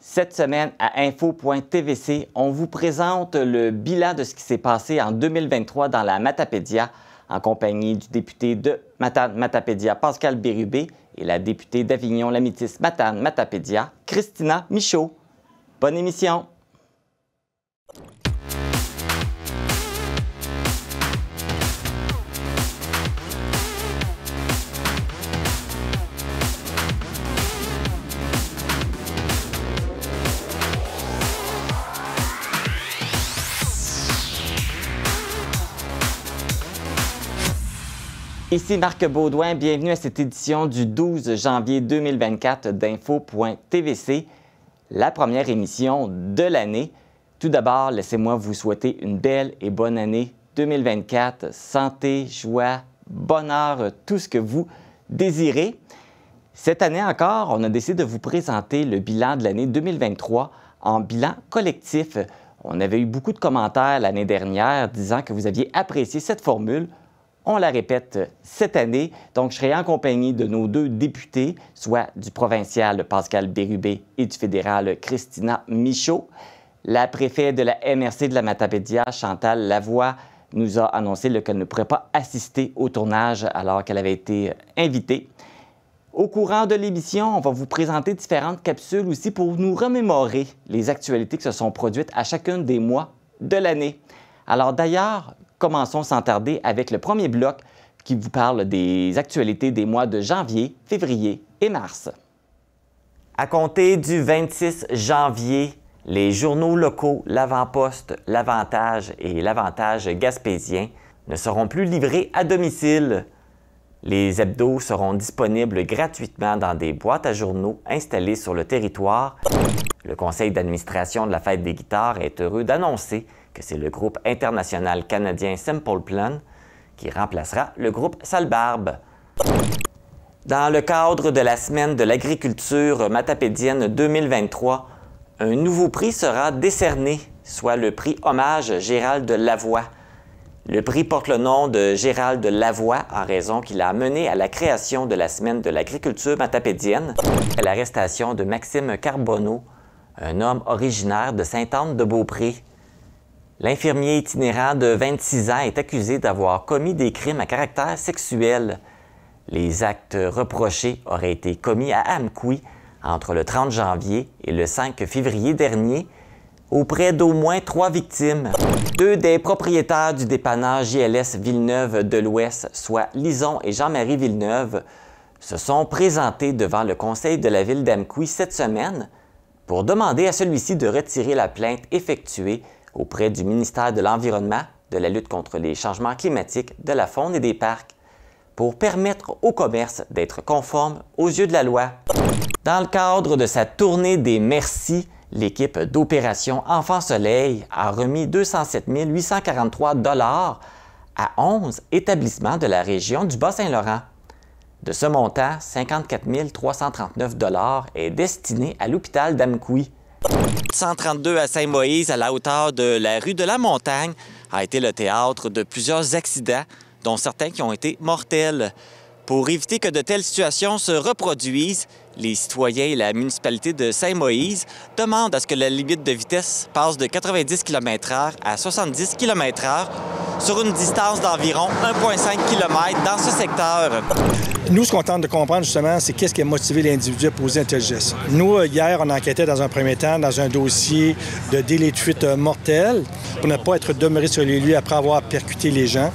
Cette semaine, à info.tvc, on vous présente le bilan de ce qui s'est passé en 2023 dans la Matapédia, en compagnie du député de Matane-Matapédia, Pascal Bérubé, et la députée d'Avignon-Lamitis Matane-Matapédia, Christina Michaud. Bonne émission! Ici Marc Baudouin, bienvenue à cette édition du 12 janvier 2024 d'Info.tvc, la première émission de l'année. Tout d'abord, laissez-moi vous souhaiter une belle et bonne année 2024, santé, joie, bonheur, tout ce que vous désirez. Cette année encore, on a décidé de vous présenter le bilan de l'année 2023 en bilan collectif. On avait eu beaucoup de commentaires l'année dernière disant que vous aviez apprécié cette formule. On la répète cette année, donc je serai en compagnie de nos deux députés, soit du provincial Pascal Bérubé et du fédéral Christina Michaud. La préfète de la MRC de la Matapédia, Chantal Lavoie, nous a annoncé qu'elle ne pourrait pas assister au tournage alors qu'elle avait été invitée. Au courant de l'émission, on va vous présenter différentes capsules aussi pour nous remémorer les actualités qui se sont produites à chacun des mois de l'année. Alors d'ailleurs, commençons sans tarder avec le premier bloc qui vous parle des actualités des mois de janvier, février et mars. À compter du 26 janvier, les journaux locaux L'Avant-Poste, L'Avantage et L'Avantage gaspésien ne seront plus livrés à domicile. Les hebdos seront disponibles gratuitement dans des boîtes à journaux installées sur le territoire. Le conseil d'administration de la Fête des guitares est heureux d'annoncer que c'est le groupe international canadien Simple Plan qui remplacera le groupe Salbarbe. Dans le cadre de la Semaine de l'agriculture matapédienne 2023, un nouveau prix sera décerné, soit le prix Hommage Gérald Lavoie. Le prix porte le nom de Gérald Lavoie en raison qu'il a mené à la création de la Semaine de l'agriculture matapédienne, à l'arrestation de Maxime Carbonneau, un homme originaire de Sainte-Anne-de-Beaupré. L'infirmier itinérant de 26 ans est accusé d'avoir commis des crimes à caractère sexuel. Les actes reprochés auraient été commis à Amqui entre le 30 janvier et le 5 février dernier, auprès d'au moins 3 victimes. 2 des propriétaires du dépanneur JLS Villeneuve de l'Ouest, soit Lison et Jean-Marie Villeneuve, se sont présentés devant le conseil de la ville d'Amqui cette semaine pour demander à celui-ci de retirer la plainte effectuée auprès du ministère de l'Environnement, de la lutte contre les changements climatiques, de la faune et des parcs, pour permettre au commerce d'être conforme aux yeux de la loi. Dans le cadre de sa tournée des merci, l'équipe d'opération Enfant Soleil a remis 207 843 $ à 11 établissements de la région du Bas-Saint-Laurent. De ce montant, 54 339 $ est destiné à l'hôpital d'Amqui. 132 à Saint-Moïse, à la hauteur de la rue de la Montagne, a été le théâtre de plusieurs accidents, dont certains qui ont été mortels. Pour éviter que de telles situations se reproduisent, les citoyens et la municipalité de Saint-Moïse demandent à ce que la limite de vitesse passe de 90 km/h à 70 km/h sur une distance d'environ 1,5 km dans ce secteur. Nous, ce qu'on tente de comprendre, justement, c'est qu'est-ce qui a motivé l'individu à poser un tel geste. Nous, hier, on enquêtait dans un premier temps dans un dossier de délit de fuite mortel pour ne pas être demeuré sur les lieux après avoir percuté les gens.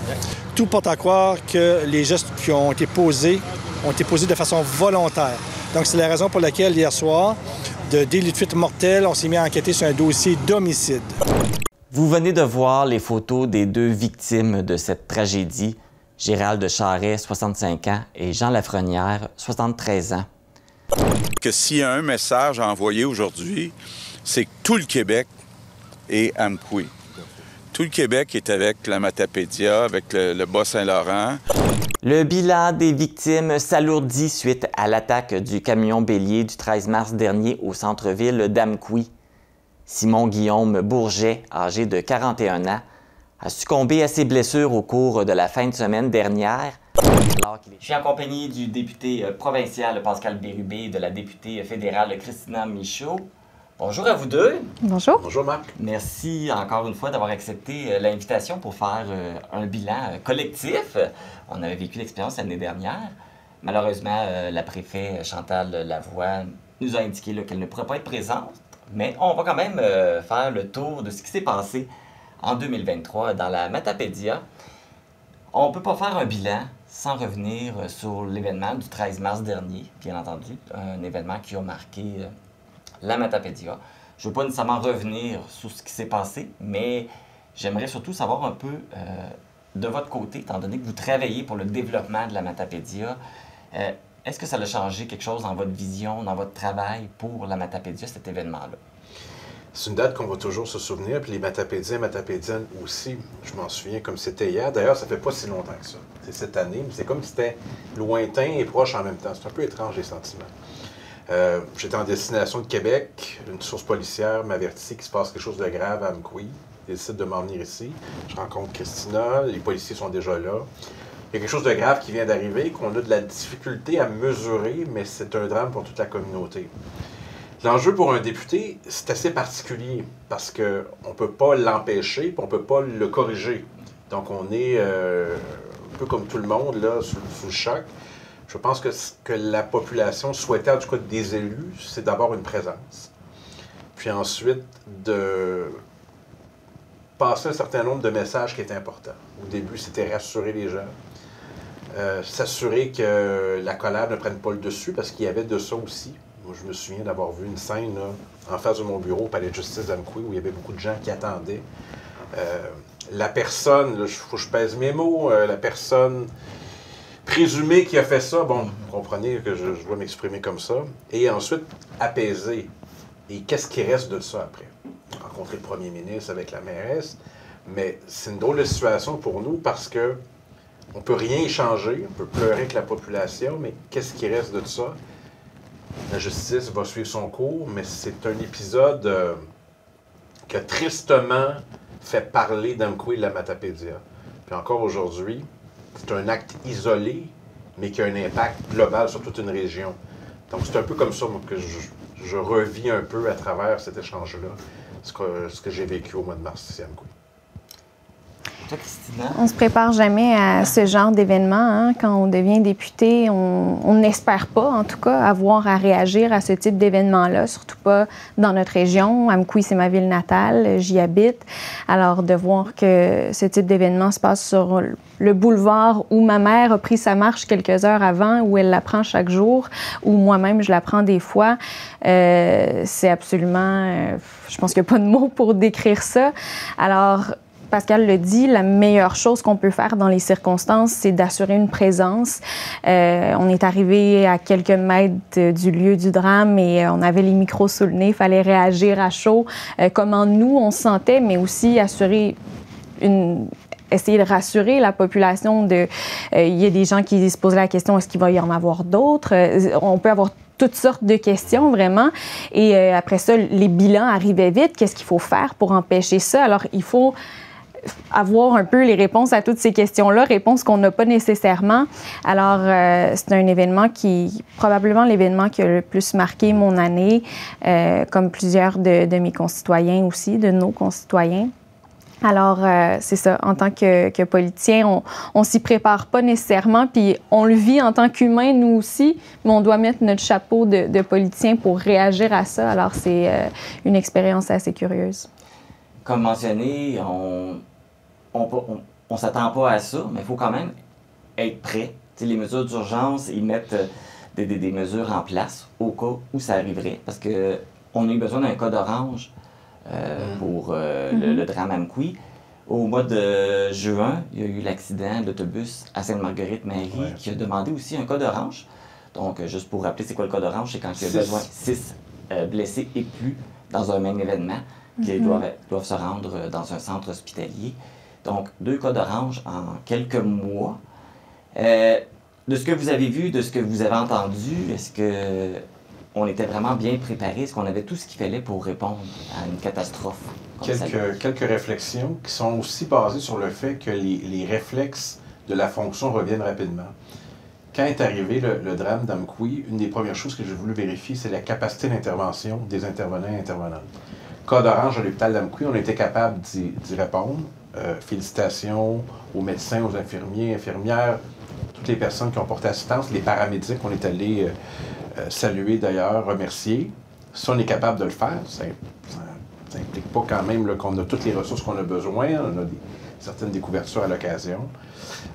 Tout porte à croire que les gestes qui ont été posés de façon volontaire. Donc, c'est la raison pour laquelle, hier soir, de délit de fuite mortel, on s'est mis à enquêter sur un dossier d'homicide. Vous venez de voir les photos des 2 victimes de cette tragédie, Gérald Charret, 65 ans, et Jean Lafrenière, 73 ans. Que s'il y a un message à envoyer aujourd'hui, c'est que tout le Québec est Amqui. Tout le Québec est avec la Matapédia, avec le Bas-Saint-Laurent. Le bilan des victimes s'alourdit suite à l'attaque du camion bélier du 13 mars dernier au centre-ville d'Amqui. Simon-Guillaume Bourget, âgé de 41 ans, a succombé à ses blessures au cours de la fin de semaine dernière. Je suis en compagnie du député provincial Pascal Bérubé et de la députée fédérale Christina Michaud. Bonjour à vous deux. Bonjour. Bonjour Marc. Merci encore une fois d'avoir accepté l'invitation pour faire un bilan collectif. On avait vécu l'expérience l'année dernière. Malheureusement, la préfète Chantal Lavoie nous a indiqué qu'elle ne pourrait pas être présente, mais on va quand même faire le tour de ce qui s'est passé en 2023 dans la Matapédia. On ne peut pas faire un bilan sans revenir sur l'événement du 13 mars dernier, bien entendu, un événement qui a marqué la Matapédia. Je ne veux pas nécessairement revenir sur ce qui s'est passé, mais j'aimerais surtout savoir un peu de votre côté, étant donné que vous travaillez pour le développement de la Matapédia, est-ce que ça a changé quelque chose dans votre vision, dans votre travail pour la Matapédia, cet événement-là? C'est une date qu'on va toujours se souvenir, puis les Matapédiens et Matapédiennes aussi, je m'en souviens comme c'était hier. D'ailleurs, ça fait pas si longtemps que ça. C'est cette année, mais c'est comme si c'était lointain et proche en même temps. C'est un peu étrange, les sentiments. J'étais en destination de Québec. Une source policière m'avertit qu'il se passe quelque chose de grave à Amqui. Ils décident de m'en venir ici. Je rencontre Christina, les policiers sont déjà là. Il y a quelque chose de grave qui vient d'arriver, qu'on a de la difficulté à mesurer, mais c'est un drame pour toute la communauté. L'enjeu pour un député, c'est assez particulier parce qu'on ne peut pas l'empêcher, puis on ne peut pas le corriger. Donc on est un peu comme tout le monde, là, sous le choc. Je pense que ce que la population souhaitait, en tout cas des élus, c'est d'avoir une présence. Puis ensuite, de passer un certain nombre de messages qui étaient importants. Au début, c'était rassurer les gens, s'assurer que la colère ne prenne pas le dessus, parce qu'il y avait de ça aussi. Moi, je me souviens d'avoir vu une scène là, en face de mon bureau au Palais de justice d'Amqui, où il y avait beaucoup de gens qui attendaient. La personne, il faut que je pèse mes mots, la personne présumée qui a fait ça, bon, vous comprenez que je dois m'exprimer comme ça, et ensuite apaiser. Et qu'est-ce qui reste de ça après? Rencontrer le premier ministre avec la mairesse, mais c'est une drôle de situation pour nous parce que on peut rien échanger, on peut pleurer avec la population, mais qu'est-ce qui reste de ça? La justice va suivre son cours, mais c'est un épisode qui a tristement fait parler d'Amqui et de la Matapédia. Puis encore aujourd'hui, c'est un acte isolé, mais qui a un impact global sur toute une région. Donc c'est un peu comme ça moi, que je revis un peu à travers cet échange-là, ce que j'ai vécu au mois de mars ici à Amqui. Toi, Christina? On ne se prépare jamais à ce genre d'événement. Hein. Quand on devient député, on n'espère pas, en tout cas, avoir à réagir à ce type d'événement-là, surtout pas dans notre région. Amqui, c'est ma ville natale, j'y habite. Alors, de voir que ce type d'événement se passe sur le boulevard où ma mère a pris sa marche quelques heures avant, où elle la prend chaque jour, où moi-même, je la prends des fois, c'est absolument... je pense qu'il n'y a pas de mots pour décrire ça. Alors... Pascal le dit, la meilleure chose qu'on peut faire dans les circonstances, c'est d'assurer une présence. On est arrivé à quelques mètres du lieu du drame et on avait les micros sous le nez, il fallait réagir à chaud. Comment nous, on se sentait, mais aussi essayer de rassurer la population. Il y a des gens qui se posaient la question, est-ce qu'il va y en avoir d'autres? On peut avoir toutes sortes de questions, vraiment. Et après ça, les bilans arrivaient vite. Qu'est-ce qu'il faut faire pour empêcher ça? Alors, il faut avoir un peu les réponses à toutes ces questions-là, réponses qu'on n'a pas nécessairement. Alors, c'est un événement probablement l'événement qui a le plus marqué mon année, comme plusieurs de mes concitoyens aussi, de nos concitoyens. Alors, c'est ça, en tant que politicien, on s'y prépare pas nécessairement, puis on le vit en tant qu'humain, nous aussi, mais on doit mettre notre chapeau de politicien pour réagir à ça. Alors, c'est une expérience assez curieuse. Comme mentionné, on s'attend pas à ça, mais il faut quand même être prêt. T'sais, les mesures d'urgence, ils mettent des mesures en place au cas où ça arriverait, parce qu'on a eu besoin d'un code orange pour le drame Amqui. Au mois de juin, il y a eu l'accident d'autobus à Sainte-Marguerite-Marie qui a demandé aussi un code orange. Donc, juste pour rappeler, c'est quoi le code orange? C'est quand il y a besoin de 6 blessés et plus dans un même événement qui doivent se rendre dans un centre hospitalier. Donc, 2 codes orange en quelques mois. De ce que vous avez vu, de ce que vous avez entendu, est-ce qu'on était vraiment bien préparé? Est-ce qu'on avait tout ce qu'il fallait pour répondre à une catastrophe? Quelques réflexions qui sont aussi basées sur le fait que les réflexes de la fonction reviennent rapidement. quand est arrivé le drame d'Amqui, une des premières choses que j'ai voulu vérifier, c'est la capacité d'intervention des intervenants et intervenantes. Cas d'orange à l'hôpital d'Amqui, on était capable d'y répondre. Félicitations aux médecins, aux infirmiers, infirmières, toutes les personnes qui ont porté assistance, les paramédics, on est allé saluer d'ailleurs, remercier. Si on est capable de le faire, ça n'implique pas quand même qu'on a toutes les ressources qu'on a besoin, on a certaines découvertures à l'occasion.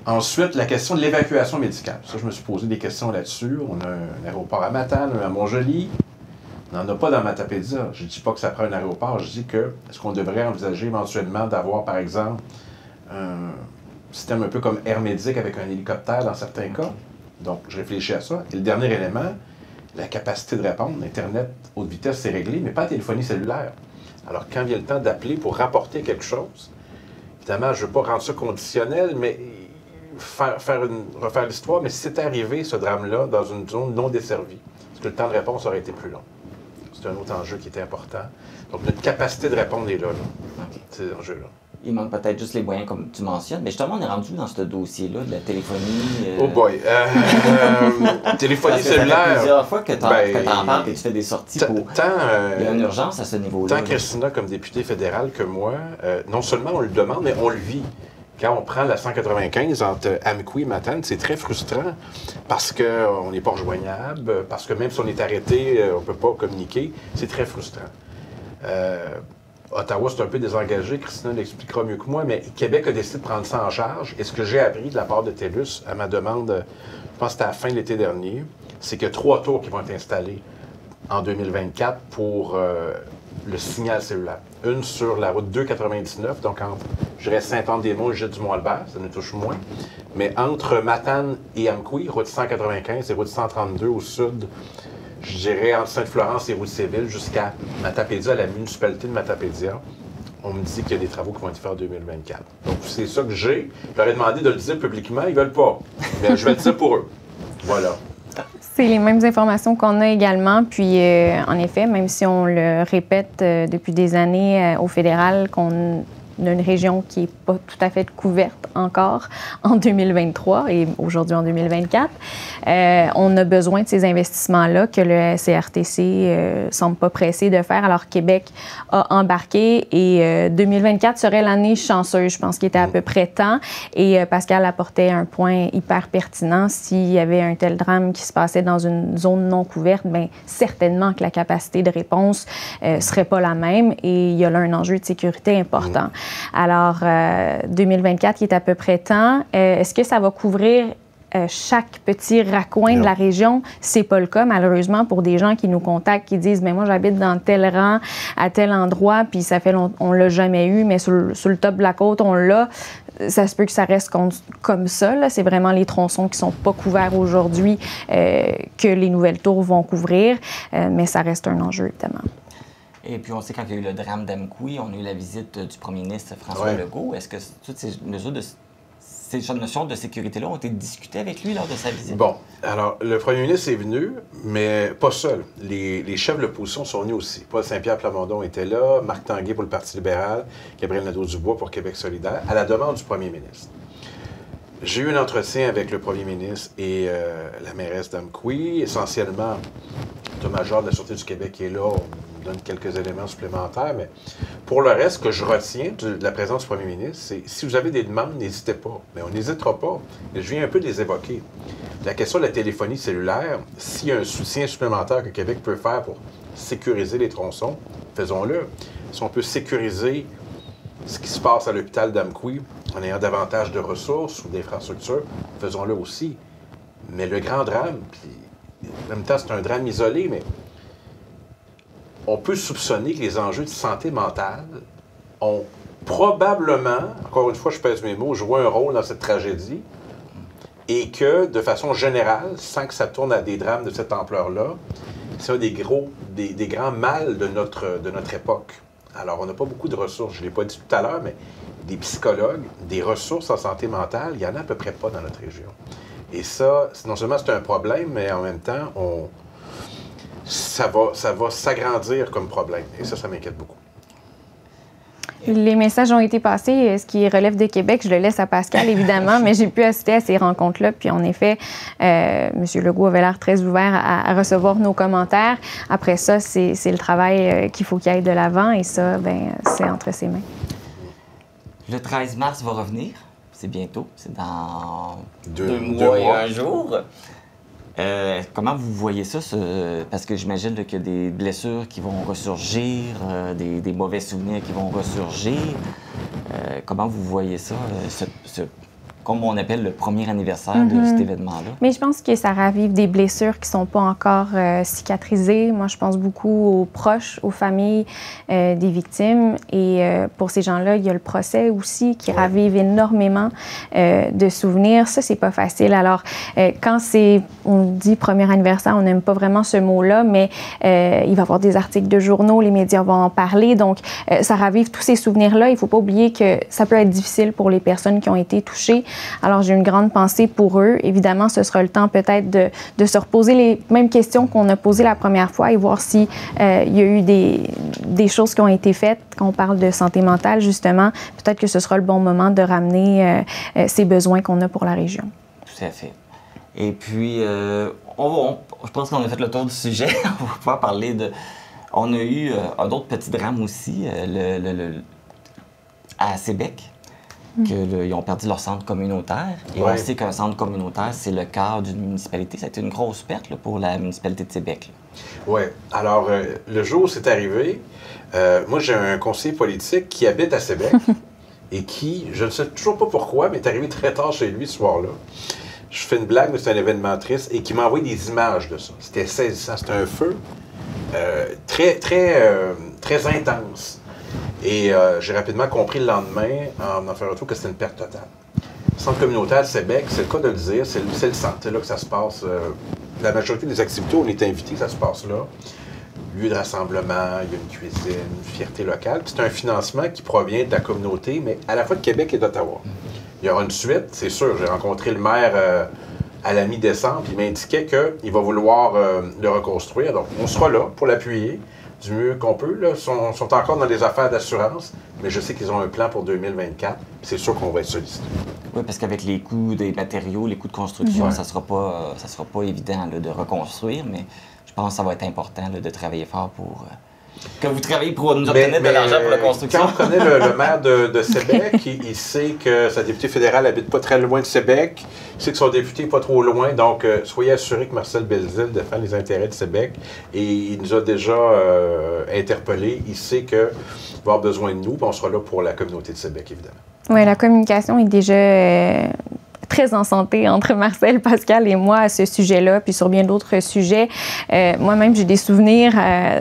Ensuite, la question de l'évacuation médicale. Ça, je me suis posé des questions là-dessus. On a un aéroport à Matane, un à Montjoly. On n'en a pas dans Matapédia. Je ne dis pas que ça prend un aéroport. Je dis que est-ce qu'on devrait envisager éventuellement d'avoir, par exemple, un système un peu comme Air Médic avec un hélicoptère dans certains cas. Donc, je réfléchis à ça. Et le dernier élément, la capacité de répondre. Internet haute vitesse, c'est réglé, mais pas la téléphonie cellulaire. Alors, quand vient le temps d'appeler pour rapporter quelque chose, évidemment, je ne veux pas rendre ça conditionnel, mais refaire l'histoire. Mais si c'était arrivé, ce drame-là, dans une zone non desservie, est-ce que le temps de réponse aurait été plus long? C'est un autre enjeu qui était important. Donc, notre capacité de répondre est là. Okay. Ces enjeux-là. Il manque peut-être juste les moyens, comme tu mentionnes. Mais justement, on est rendu dans ce dossier-là de la téléphonie. Oh boy! Téléphonie cellulaire. Ça fait plusieurs fois que tu en parles et tu fais des sorties pour... il y a une urgence à ce niveau-là. Tant Christina, comme députée fédérale, que moi, non seulement on le demande, mais on le vit. Quand on prend la 195 entre Amqui et Matane, c'est très frustrant parce qu'on n'est pas rejoignable, parce que même si on est arrêté, on ne peut pas communiquer. C'est très frustrant. Ottawa, c'est un peu désengagé, Christina l'expliquera mieux que moi, mais Québec a décidé de prendre ça en charge. Et ce que j'ai appris de la part de TELUS, à ma demande, je pense que c'était à la fin de l'été dernier, c'est qu'il y a 3 tours qui vont être installés en 2024 pour le signal cellulaire. Une sur la route 299, donc entre, je dirais, Saint-Anne-des-Monts et Gilles-du-Mont-Albert, ça nous touche moins. Mais entre Matane et Amqui, route 195 et route 132 au sud, je dirais entre Sainte-Florence et Route-Séville jusqu'à Matapédia, la municipalité de Matapédia. On me dit qu'il y a des travaux qui vont être faits en 2024. Donc, c'est ça que j'ai. Je leur ai demandé de le dire publiquement, ils ne veulent pas. Mais je vais le dire pour eux. Voilà. C'est les mêmes informations qu'on a également. Puis, en effet, même si on le répète depuis des années au fédéral, qu'on a une région qui n'est pas tout à fait couverte encore en 2023 et aujourd'hui en 2024. On a besoin de ces investissements-là que le CRTC semble pas pressé de faire, alors Québec a embarqué et 2024 serait l'année chanceuse. Je pense qu'il était à peu près temps et Pascal apportait un point hyper pertinent. S'il y avait un tel drame qui se passait dans une zone non couverte, bien certainement que la capacité de réponse serait pas la même et il y a là un enjeu de sécurité important. Alors, 2024 qui est à peu près temps. Est-ce que ça va couvrir chaque petit raccoin de la région? C'est pas le cas, malheureusement, pour des gens qui nous contactent, qui disent « mais moi, j'habite dans tel rang, à tel endroit, puis ça fait longtemps, on l'a jamais eu, mais sur le top de la côte, on l'a. » Ça se peut que ça reste comme ça. C'est vraiment les tronçons qui sont pas couverts aujourd'hui que les nouvelles tours vont couvrir, mais ça reste un enjeu, évidemment. Et puis, on sait quand il y a eu le drame d'Amqui, on a eu la visite du premier ministre François Legault. Est-ce que toutes ces mesures ces notions de sécurité-là ont été discutées avec lui lors de sa visite? Bon, alors, le premier ministre est venu, mais pas seul. Les chefs de l'opposition sont venus aussi. Paul Saint-Pierre Plamondon était là, Marc Tanguay pour le Parti libéral, Gabriel Nadeau-Dubois pour Québec solidaire, à la demande du premier ministre. J'ai eu un entretien avec le premier ministre et la mairesse d'Amqui, essentiellement, le major de la Sûreté du Québec qui est là, on donne quelques éléments supplémentaires, mais pour le reste, ce que je retiens de la présence du premier ministre, c'est si vous avez des demandes, n'hésitez pas. Mais on n'hésitera pas. Et je viens un peu de les évoquer. La question de la téléphonie cellulaire, s'il y a un soutien supplémentaire que Québec peut faire pour sécuriser les tronçons, faisons-le. Si on peut sécuriser ce qui se passe à l'hôpital d'Amqui en ayant davantage de ressources ou d'infrastructures, faisons-le aussi. Mais le grand drame, puis en même temps, c'est un drame isolé, mais on peut soupçonner que les enjeux de santé mentale ont probablement, encore une fois, je pèse mes mots, joué un rôle dans cette tragédie et que, de façon générale, sans que ça tourne à des drames de cette ampleur-là, c'est un des grands mâles de notre époque. Alors, on n'a pas beaucoup de ressources, je ne l'ai pas dit tout à l'heure, mais des psychologues, des ressources en santé mentale, il n'y en a à peu près pas dans notre région. Et ça, non seulement c'est un problème, mais en même temps, ça va s'agrandir comme problème. Et ça m'inquiète beaucoup. Les messages ont été passés. Ce qui relève de Québec, je le laisse à Pascal, évidemment, mais j'ai pu assister à ces rencontres-là. Puis, en effet, M. Legault avait l'air très ouvert à recevoir nos commentaires. Après ça, c'est le travail qu'il faut qu'il aille de l'avant. Et ça, bien, c'est entre ses mains. Le 13 mars va revenir. C'est bientôt. C'est dans deux mois et mois. un jour. Comment vous voyez ça? Parce que j'imagine qu'il y a des blessures qui vont ressurgir, des mauvais souvenirs qui vont ressurgir. Comment vous voyez ça, comme on appelle le premier anniversaire de cet événement-là? Mais je pense que ça ravive des blessures qui ne sont pas encore cicatrisées. Moi, je pense beaucoup aux proches, aux familles des victimes. Et pour ces gens-là, il y a le procès aussi qui ravive énormément de souvenirs. Ça, c'est pas facile. Alors, quand on dit premier anniversaire, on n'aime pas vraiment ce mot-là, mais il va y avoir des articles de journaux, les médias vont en parler. Donc, ça ravive tous ces souvenirs-là. Il ne faut pas oublier que ça peut être difficile pour les personnes qui ont été touchées. Alors, j'ai une grande pensée pour eux. Évidemment, ce sera le temps peut-être de se reposer les mêmes questions qu'on a posées la première fois et voir s'il y a eu des choses qui ont été faites. Quand on parle de santé mentale, justement, peut-être que ce sera le bon moment de ramener ces besoins qu'on a pour la région. Tout à fait. Et puis, je pense qu'on a fait le tour du sujet. On va pouvoir parler de... On a eu un autre petit drame aussi, à Sébec. Ils ont perdu leur centre communautaire. Et on sait qu'un centre communautaire, c'est le cœur d'une municipalité. Ça a été une grosse perte là, pour la municipalité de Sébec. Oui. Alors, le jour où c'est arrivé, moi, j'ai un conseiller politique qui habite à Sébec et qui, je ne sais toujours pas pourquoi, mais est arrivé très tard chez lui ce soir-là. Je fais une blague, mais c'est un événement triste, et qui m'a envoyé des images de ça. C'était saisissant. C'était un feu très intense. Et j'ai rapidement compris le lendemain, en faisant un retour, que c'était une perte totale. Le centre communautaire de Sébec, c'est le cas de le dire, c'est le centre, c'est là que ça se passe. La majorité des activités, on est invités, ça se passe là. Lieu de rassemblement, il y a une cuisine, une fierté locale. C'est un financement qui provient de la communauté, mais à la fois de Québec et d'Ottawa. Il y aura une suite, c'est sûr. J'ai rencontré le maire à la mi-décembre, il m'indiquait qu'il va vouloir le reconstruire. Donc, on sera là pour l'appuyer du mieux qu'on peut. Ils sont encore dans des affaires d'assurance, mais je sais qu'ils ont un plan pour 2024. C'est sûr qu'on va être sollicité. Oui, parce qu'avec les coûts des matériaux, les coûts de construction, ça sera pas évident là, de reconstruire, mais je pense que ça va être important là, de travailler fort pour... que vous travaillez pour nous obtenir de l'argent pour la construction. Quand on connaît le maire de Sébec, il sait que sa députée fédérale habite pas très loin de Sébec, il sait que son député n'est pas trop loin, donc soyez assurés que Marcel Belzile défend les intérêts de Sébec et il nous a déjà interpellés. Il sait qu'il va avoir besoin de nous, puis on sera là pour la communauté de Sébec, évidemment. Oui, la communication est déjà... très en santé entre Marcel, Pascal et moi à ce sujet-là, puis sur bien d'autres sujets. Moi-même, j'ai des souvenirs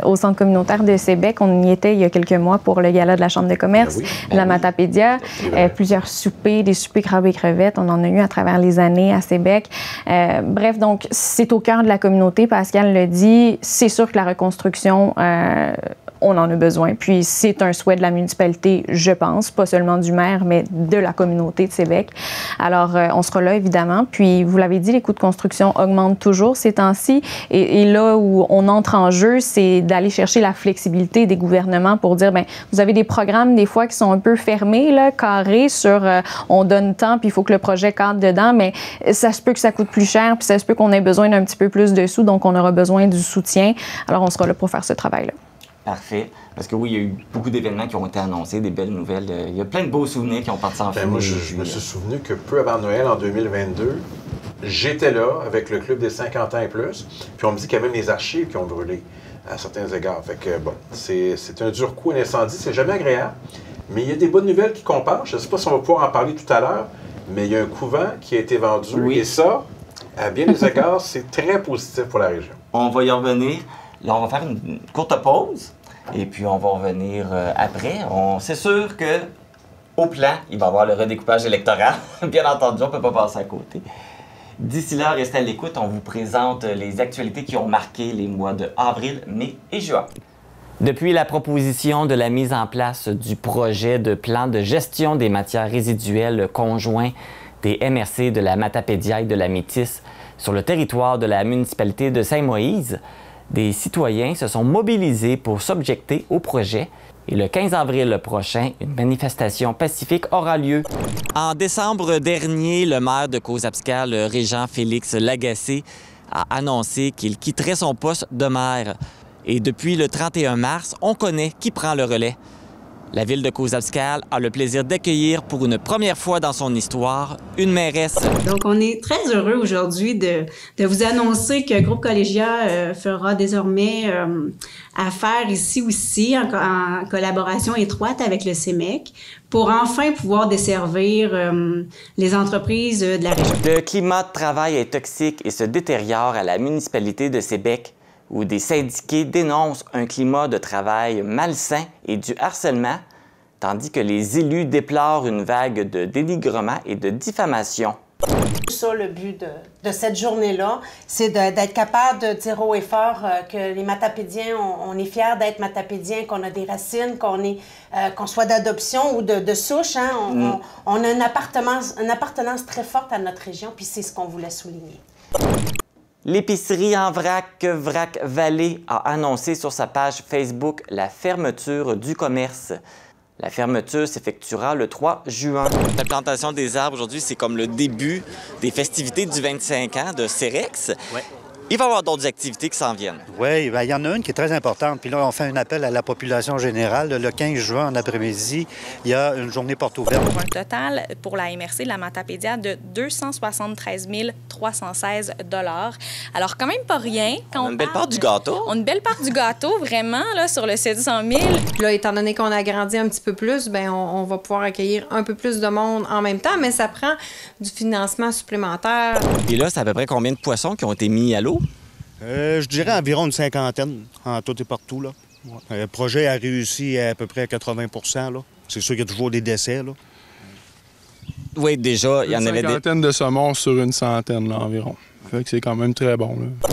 au centre communautaire de Sébec. On y était il y a quelques mois pour le gala de la Chambre de commerce, la Matapédia. Plusieurs soupers, des soupers crabes et crevettes. On en a eu à travers les années à Sébec. Bref, donc, c'est au cœur de la communauté. Pascal le dit. C'est sûr que la reconstruction... on en a besoin. Puis c'est un souhait de la municipalité, je pense, pas seulement du maire, mais de la communauté de Sébec. Alors, on sera là, évidemment. Puis, vous l'avez dit, les coûts de construction augmentent toujours ces temps-ci. Et là où on entre en jeu, c'est d'aller chercher la flexibilité des gouvernements pour dire, bien, vous avez des programmes, des fois, qui sont un peu fermés, là, carrés sur on donne tant, puis il faut que le projet cadre dedans, mais ça se peut que ça coûte plus cher, puis ça se peut qu'on ait besoin d'un petit peu plus de sous, donc on aura besoin du soutien. Alors, on sera là pour faire ce travail-là. Parfait. Parce que oui, il y a eu beaucoup d'événements qui ont été annoncés, des belles nouvelles. Il y a plein de beaux souvenirs qui ont parti en film. Moi, je me suis souvenu que peu avant Noël, en 2022, j'étais là avec le Club des 50 ans et plus. Puis on me dit qu'il y a même les archives qui ont brûlé à certains égards. Fait que bon, c'est un dur coup, un incendie. C'est jamais agréable. Mais il y a des bonnes nouvelles qui comparent. Je ne sais pas si on va pouvoir en parler tout à l'heure, mais il y a un couvent qui a été vendu. Oui. Et ça, à bien des égards, c'est très positif pour la région. On va y revenir. Là, on va faire une courte pause et puis on va revenir après. C'est sûr qu'au plan, il va y avoir le redécoupage électoral. Bien entendu, on ne peut pas passer à côté. D'ici là, restez à l'écoute. On vous présente les actualités qui ont marqué les mois de avril, mai et juin. Depuis la proposition de la mise en place du projet de plan de gestion des matières résiduelles conjoint des MRC de la Matapédia et de la Métis sur le territoire de la municipalité de Saint-Moïse, Des citoyens se sont mobilisés pour s'objecter au projet et le 15 avril prochain, une manifestation pacifique aura lieu. En décembre dernier, le maire de Causes-Abscales, Régent Félix Lagacé, a annoncé qu'il quitterait son poste de maire. Et depuis le 31 mars, on connaît qui prend le relais. La ville de Causes-Abscales a le plaisir d'accueillir pour une première fois dans son histoire une mairesse. Donc, on est très heureux aujourd'hui de vous annoncer que Groupe Collégia fera désormais affaire ici aussi en collaboration étroite avec le CEMEC pour enfin pouvoir desservir les entreprises de la région. Le climat de travail est toxique et se détériore à la municipalité de Sébec, où des syndiqués dénoncent un climat de travail malsain et du harcèlement, tandis que les élus déplorent une vague de dénigrement et de diffamation. Ça, le but de cette journée-là, c'est d'être capable de dire haut et fort que les matapédiens, on est fiers d'être matapédiens, qu'on a des racines, qu'on soit d'adoption ou de souche. Hein, on a une appartenance très forte à notre région, puis c'est ce qu'on voulait souligner. L'épicerie en vrac Vallée a annoncé sur sa page Facebook la fermeture du commerce. La fermeture s'effectuera le 3 juin. La plantation des arbres aujourd'hui, c'est comme le début des festivités du 25 ans de Cerex. Ouais. Il va y avoir d'autres activités qui s'en viennent. Oui, bien, il y en a une qui est très importante. Puis là, on fait un appel à la population générale. Le 15 juin, en après-midi, il y a une journée porte ouverte. Pour un total, pour la MRC, la Matapédia, de 273 316 $. Alors, quand même pas rien. Quand on a une belle part du gâteau. On a une belle part du gâteau, vraiment, là, sur le 700 000. Là, étant donné qu'on a agrandi un petit peu plus, bien, on va pouvoir accueillir un peu plus de monde en même temps, mais ça prend du financement supplémentaire. Et là, c'est à peu près combien de poissons qui ont été mis à l'eau? Je dirais environ une cinquantaine, en tout et partout. Là. Ouais. Le projet a réussi à peu près à 80 %. C'est sûr qu'il y a toujours des décès. Là. Oui, déjà, il y en avait des... Une cinquantaine de saumons sur une centaine là, environ. Fait que c'est quand même très bon. Là.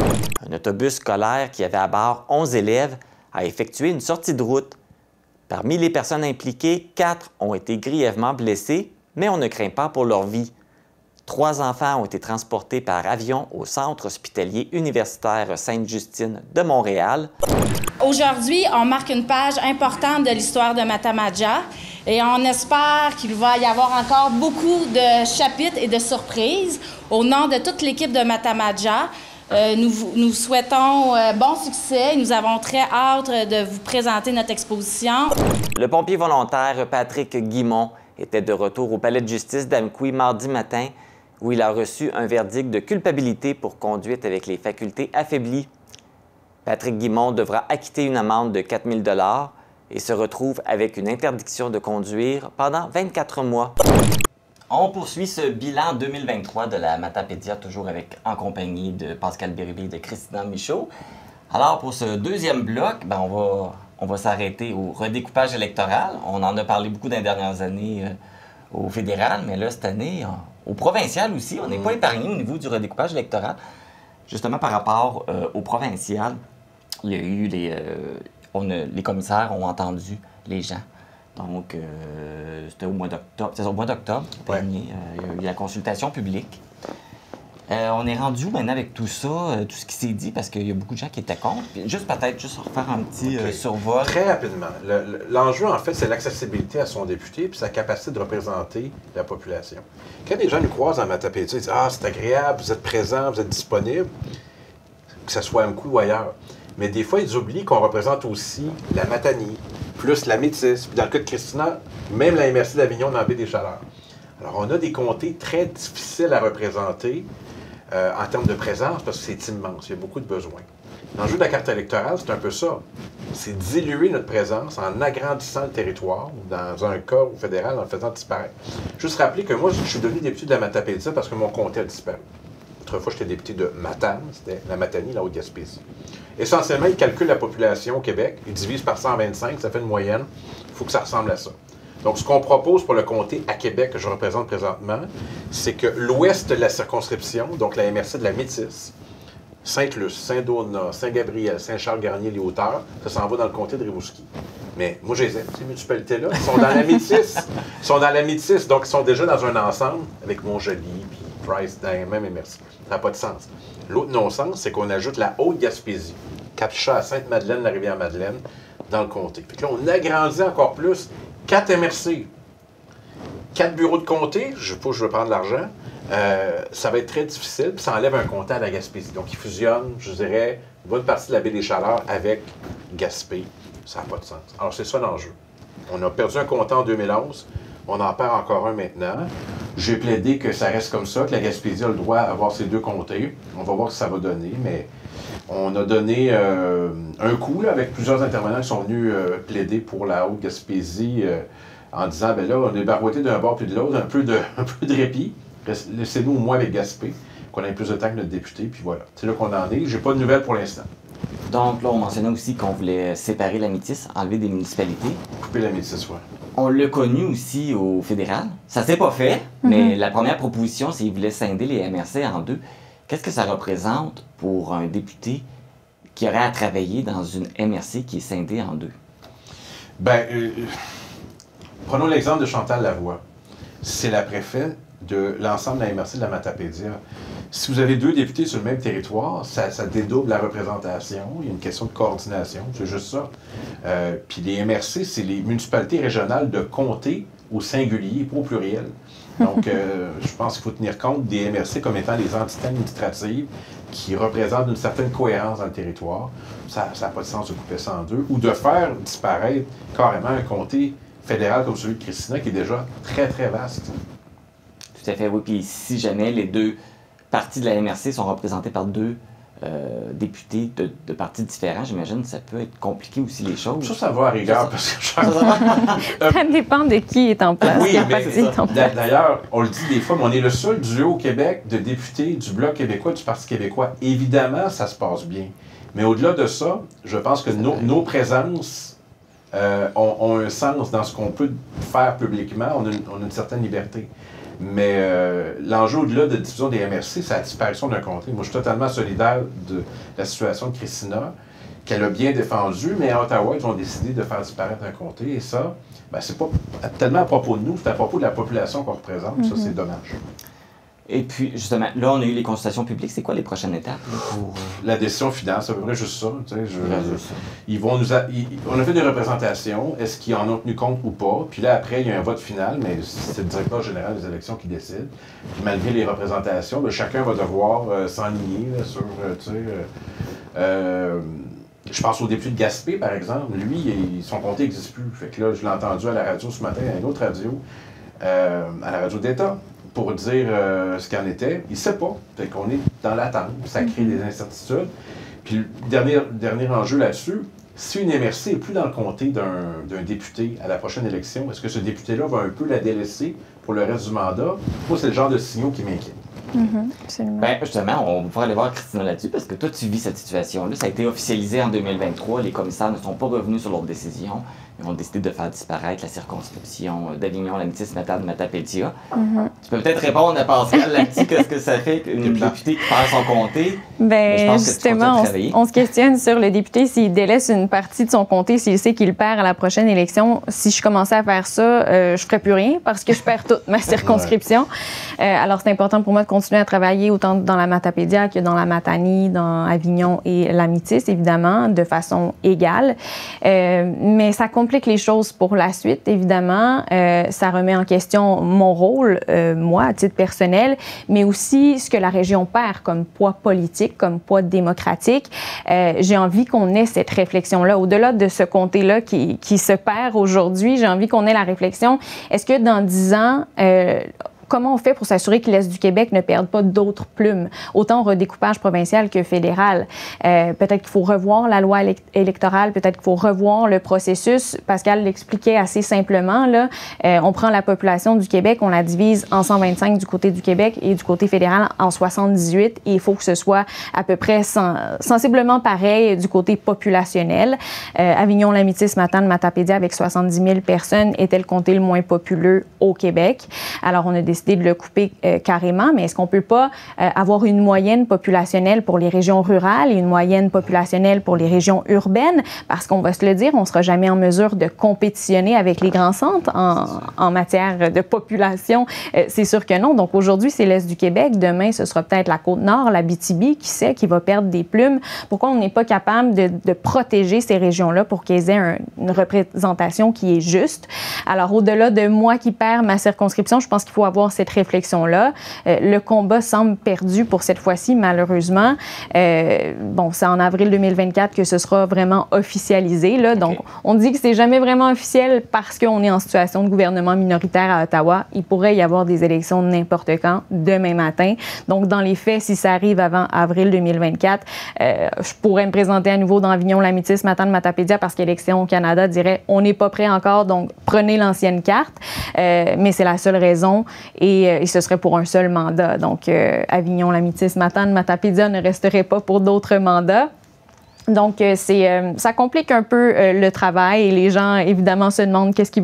Un autobus scolaire qui avait à bord 11 élèves a effectué une sortie de route. Parmi les personnes impliquées, 4 ont été grièvement blessés, mais on ne craint pas pour leur vie. 3 enfants ont été transportés par avion au Centre hospitalier universitaire Sainte-Justine de Montréal. Aujourd'hui, on marque une page importante de l'histoire de Matamaja et on espère qu'il va y avoir encore beaucoup de chapitres et de surprises. Au nom de toute l'équipe de Matamaja, nous souhaitons bon succès. Nous avons très hâte de vous présenter notre exposition. Le pompier volontaire Patrick Guimont était de retour au palais de justice d'Amqui mardi matin, où il a reçu un verdict de culpabilité pour conduite avec les facultés affaiblies. Patrick Guimont devra acquitter une amende de 4 000 $ et se retrouve avec une interdiction de conduire pendant 24 mois. On poursuit ce bilan 2023 de la Matapédia, toujours en compagnie de Pascal Bérubé et de Christina Michaud. Alors, pour ce deuxième bloc, ben, on va s'arrêter au redécoupage électoral. On en a parlé beaucoup dans les dernières années au fédéral, mais là, cette année, au provincial aussi, on n'est pas épargné au niveau du redécoupage électoral. Justement, par rapport au provincial, il y a eu les commissaires ont entendu les gens. Donc, c'était au mois d'octobre. C'est au mois d'octobre dernier. Il y a eu la consultation publique. On est rendu où maintenant avec tout ça, tout ce qui s'est dit, parce qu'il y a beaucoup de gens qui étaient contre. Puis peut-être refaire un petit survol. Très rapidement. L'enjeu, en fait, c'est l'accessibilité à son député puis sa capacité de représenter la population. Quand les gens nous croisent en Matapédia, ils disent « Ah, c'est agréable, vous êtes présent, vous êtes disponible », que ce soit à Amqui ou ailleurs. Mais des fois, ils oublient qu'on représente aussi la Matanie, plus la Métis, puis dans le cas de Christina, même la MRC d'Avignon dans la baie des Chaleurs. Alors, on a des comtés très difficiles à représenter en termes de présence, parce que c'est immense, il y a beaucoup de besoins. L'enjeu de la carte électorale, c'est un peu ça. C'est diluer notre présence en agrandissant le territoire, ou dans un cas au fédéral, en le faisant disparaître. Juste rappeler que moi, je suis devenu député de la Matapédia parce que mon comté a disparu. Autrefois, j'étais député de Matane, c'était la Matanie, la Haute-Gaspésie. Essentiellement, ils calculent la population au Québec, ils divisent par 125, ça fait une moyenne. Il faut que ça ressemble à ça. Donc, ce qu'on propose pour le comté à Québec, que je représente présentement, c'est que l'ouest de la circonscription, donc la MRC de la Métis, Sainte-Luce, Saint-Donat, Saint-Gabriel, Saint-Charles-Garnier, les Hauteurs, ça s'en va dans le comté de Rimouski. Mais moi, je les aime, ces municipalités-là. Ils sont dans la Métis. Ils sont dans la Métis, donc ils sont déjà dans un ensemble avec Montjoly, puis Price, dans la même MRC. Ça n'a pas de sens. L'autre non-sens, c'est qu'on ajoute la Haute-Gaspésie. Cap-Chat à Sainte-Madeleine, la Rivière-Madeleine, dans le comté. Puis là, on agrandit encore plus 4 MRC, 4 bureaux de comté, je ne sais pas, je veux prendre l'argent. Ça va être très difficile, puis ça enlève un comté à la Gaspésie. Donc, ils fusionnent, je dirais, une bonne partie de la baie des Chaleurs avec Gaspé. Ça n'a pas de sens. Alors, c'est ça l'enjeu. On a perdu un comté en 2011, on en perd encore un maintenant. J'ai plaidé que ça reste comme ça, que la Gaspésie a le droit d'avoir ses 2 comtés. On va voir ce que ça va donner, mais on a donné un coup là, avec plusieurs intervenants qui sont venus plaider pour la Haute-Gaspésie en disant, ben là, on est barouetté d'un bord puis de l'autre, un peu de répit. Laissez-nous au moins avec Gaspé, qu'on ait plus de temps que notre député, puis voilà. C'est là qu'on en est. J'ai pas de nouvelles pour l'instant. Donc là, on mentionnait aussi qu'on voulait séparer la Métis, enlever des municipalités. Couper la Métis, oui. On l'a connu aussi au fédéral. Ça s'est pas fait, mais la première proposition, c'est qu'ils voulaient scinder les MRC en 2. Qu'est-ce que ça représente pour un député qui aurait à travailler dans une MRC qui est scindée en 2? Bien, prenons l'exemple de Chantal Lavoie. C'est la préfète de l'ensemble de la MRC de la Matapédia. Si vous avez 2 députés sur le même territoire, ça dédouble la représentation. Il y a une question de coordination, c'est juste ça. Puis les MRC, c'est les municipalités régionales de comté au singulier, pas au pluriel. Donc, je pense qu'il faut tenir compte des MRC comme étant les entités administratives qui représentent une certaine cohérence dans le territoire. Ça n'a pas de sens de couper ça en 2 ou de faire disparaître carrément un comté fédéral comme celui de Christina qui est déjà très, très vaste. Tout à fait, oui. Puis si jamais les 2 partis de la MRC sont représentés par 2 députés de partis différents, j'imagine que ça peut être compliqué aussi les choses. Ça va à rigueur. Parce que ça dépend de qui est en place. Oui, mais d'ailleurs, on le dit des fois, mais on est le seul duo au Québec de députés du Bloc québécois, du Parti québécois. Évidemment, ça se passe bien. Mais au-delà de ça, je pense que nos présences ont un sens dans ce qu'on peut faire publiquement. On a une certaine liberté. Mais l'enjeu au-delà de la diffusion des MRC, c'est la disparition d'un comté. Moi, je suis totalement solidaire de la situation de Christina, qu'elle a bien défendue, mais à Ottawa, ils ont décidé de faire disparaître un comté. Et ça, ben, c'est pas tellement à propos de nous, c'est à propos de la population qu'on représente. Ça, c'est dommage. Et puis, justement, là, on a eu les consultations publiques. C'est quoi les prochaines étapes pour... La décision finale, c'est à peu près juste ça. Ils vont on a fait des représentations. Est-ce qu'ils en ont tenu compte ou pas? Puis là, après, il y a un vote final, mais c'est le directeur général des élections qui décide. Puis malgré les représentations, bien, chacun va devoir s'enligner sur... je pense au député de Gaspé, par exemple. Lui, son comté n'existe plus. Fait que là, je l'ai entendu à la radio ce matin, à une autre radio, à la radio d'État, pour dire ce qu'il en était. Il ne sait pas. Fait qu'on est dans l'attente. Ça crée des incertitudes. Puis le dernier enjeu là-dessus, si une MRC n'est plus dans le comté d'un député à la prochaine élection, est-ce que ce député-là va un peu la délaisser pour le reste du mandat? Moi, c'est le genre de signaux qui m'inquiète. Absolument. Bien, justement, on va pouvoir aller voir Christina là-dessus parce que toi, tu vis cette situation-là. Ça a été officialisé en 2023. Les commissaires ne sont pas revenus sur leur décision. Ils ont décidé de faire disparaître la circonscription d'Avignon, la Matapédia. Tu peux peut-être répondre à Pascal là-dessus, qu'est-ce que ça fait qu'une députée qui perd son comté? Bien, justement, on se questionne sur le député s'il délaisse une partie de son comté, s'il sait qu'il perd à la prochaine élection. Si je commençais à faire ça, je ferais plus rien parce que je perds toute ma circonscription. Alors, c'est important pour moi de continuer à travailler autant dans la Matapédia que dans la Matanie, dans Avignon et la Métis, évidemment, de façon égale. Mais ça complique les choses pour la suite, évidemment. Ça remet en question mon rôle, moi, à titre personnel, mais aussi ce que la région perd comme poids politique, comme poids démocratique. J'ai envie qu'on ait cette réflexion-là. Au-delà de ce comté-là qui se perd aujourd'hui, j'ai envie qu'on ait la réflexion. Est-ce que dans 10 ans, comment on fait pour s'assurer que l'Est du Québec ne perde pas d'autres plumes, autant au redécoupage provincial que fédéral? Peut-être qu'il faut revoir la loi électorale, peut-être qu'il faut revoir le processus. Pascal l'expliquait assez simplement, là. On prend la population du Québec, on la divise en 125 du côté du Québec et du côté fédéral en 78, et il faut que ce soit à peu près sensiblement pareil du côté populationnel. Avignon, la Métis, Matane, Matapédia, avec 70 000 personnes, était le comté le moins populeux au Québec. Alors, on a décidé décidé de le couper carrément, mais est-ce qu'on ne peut pas avoir une moyenne populationnelle pour les régions rurales et une moyenne populationnelle pour les régions urbaines? Parce qu'on va se le dire, on ne sera jamais en mesure de compétitionner avec les grands centres en matière de population. C'est sûr que non. Donc aujourd'hui, c'est l'Est du Québec. Demain, ce sera peut-être la Côte-Nord, la Abitibi, qui sait, qui va perdre des plumes. Pourquoi on n'est pas capable de protéger ces régions-là pour qu'elles aient une représentation qui est juste? Alors, au-delà de moi qui perds ma circonscription, je pense qu'il faut avoir cette réflexion-là. Le combat semble perdu pour cette fois-ci, malheureusement. Bon, c'est en avril 2024 que ce sera vraiment officialisé, là. Okay. Donc, on dit que c'est jamais vraiment officiel parce qu'on est en situation de gouvernement minoritaire à Ottawa. Il pourrait y avoir des élections n'importe quand, demain matin. Donc, dans les faits, si ça arrive avant avril 2024, je pourrais me présenter à nouveau dans Avignon-Lamitis, Matane-Matapédia, parce qu'Élections Canada dirait on n'est pas prêt encore, donc prenez l'ancienne carte. Mais c'est la seule raison et ce serait pour un seul mandat. Donc, Avignon-Lamitis, Matane-Matapédia ne resterait pas pour d'autres mandats. Donc, ça complique un peu le travail et les gens, évidemment, se demandent qu'est-ce qui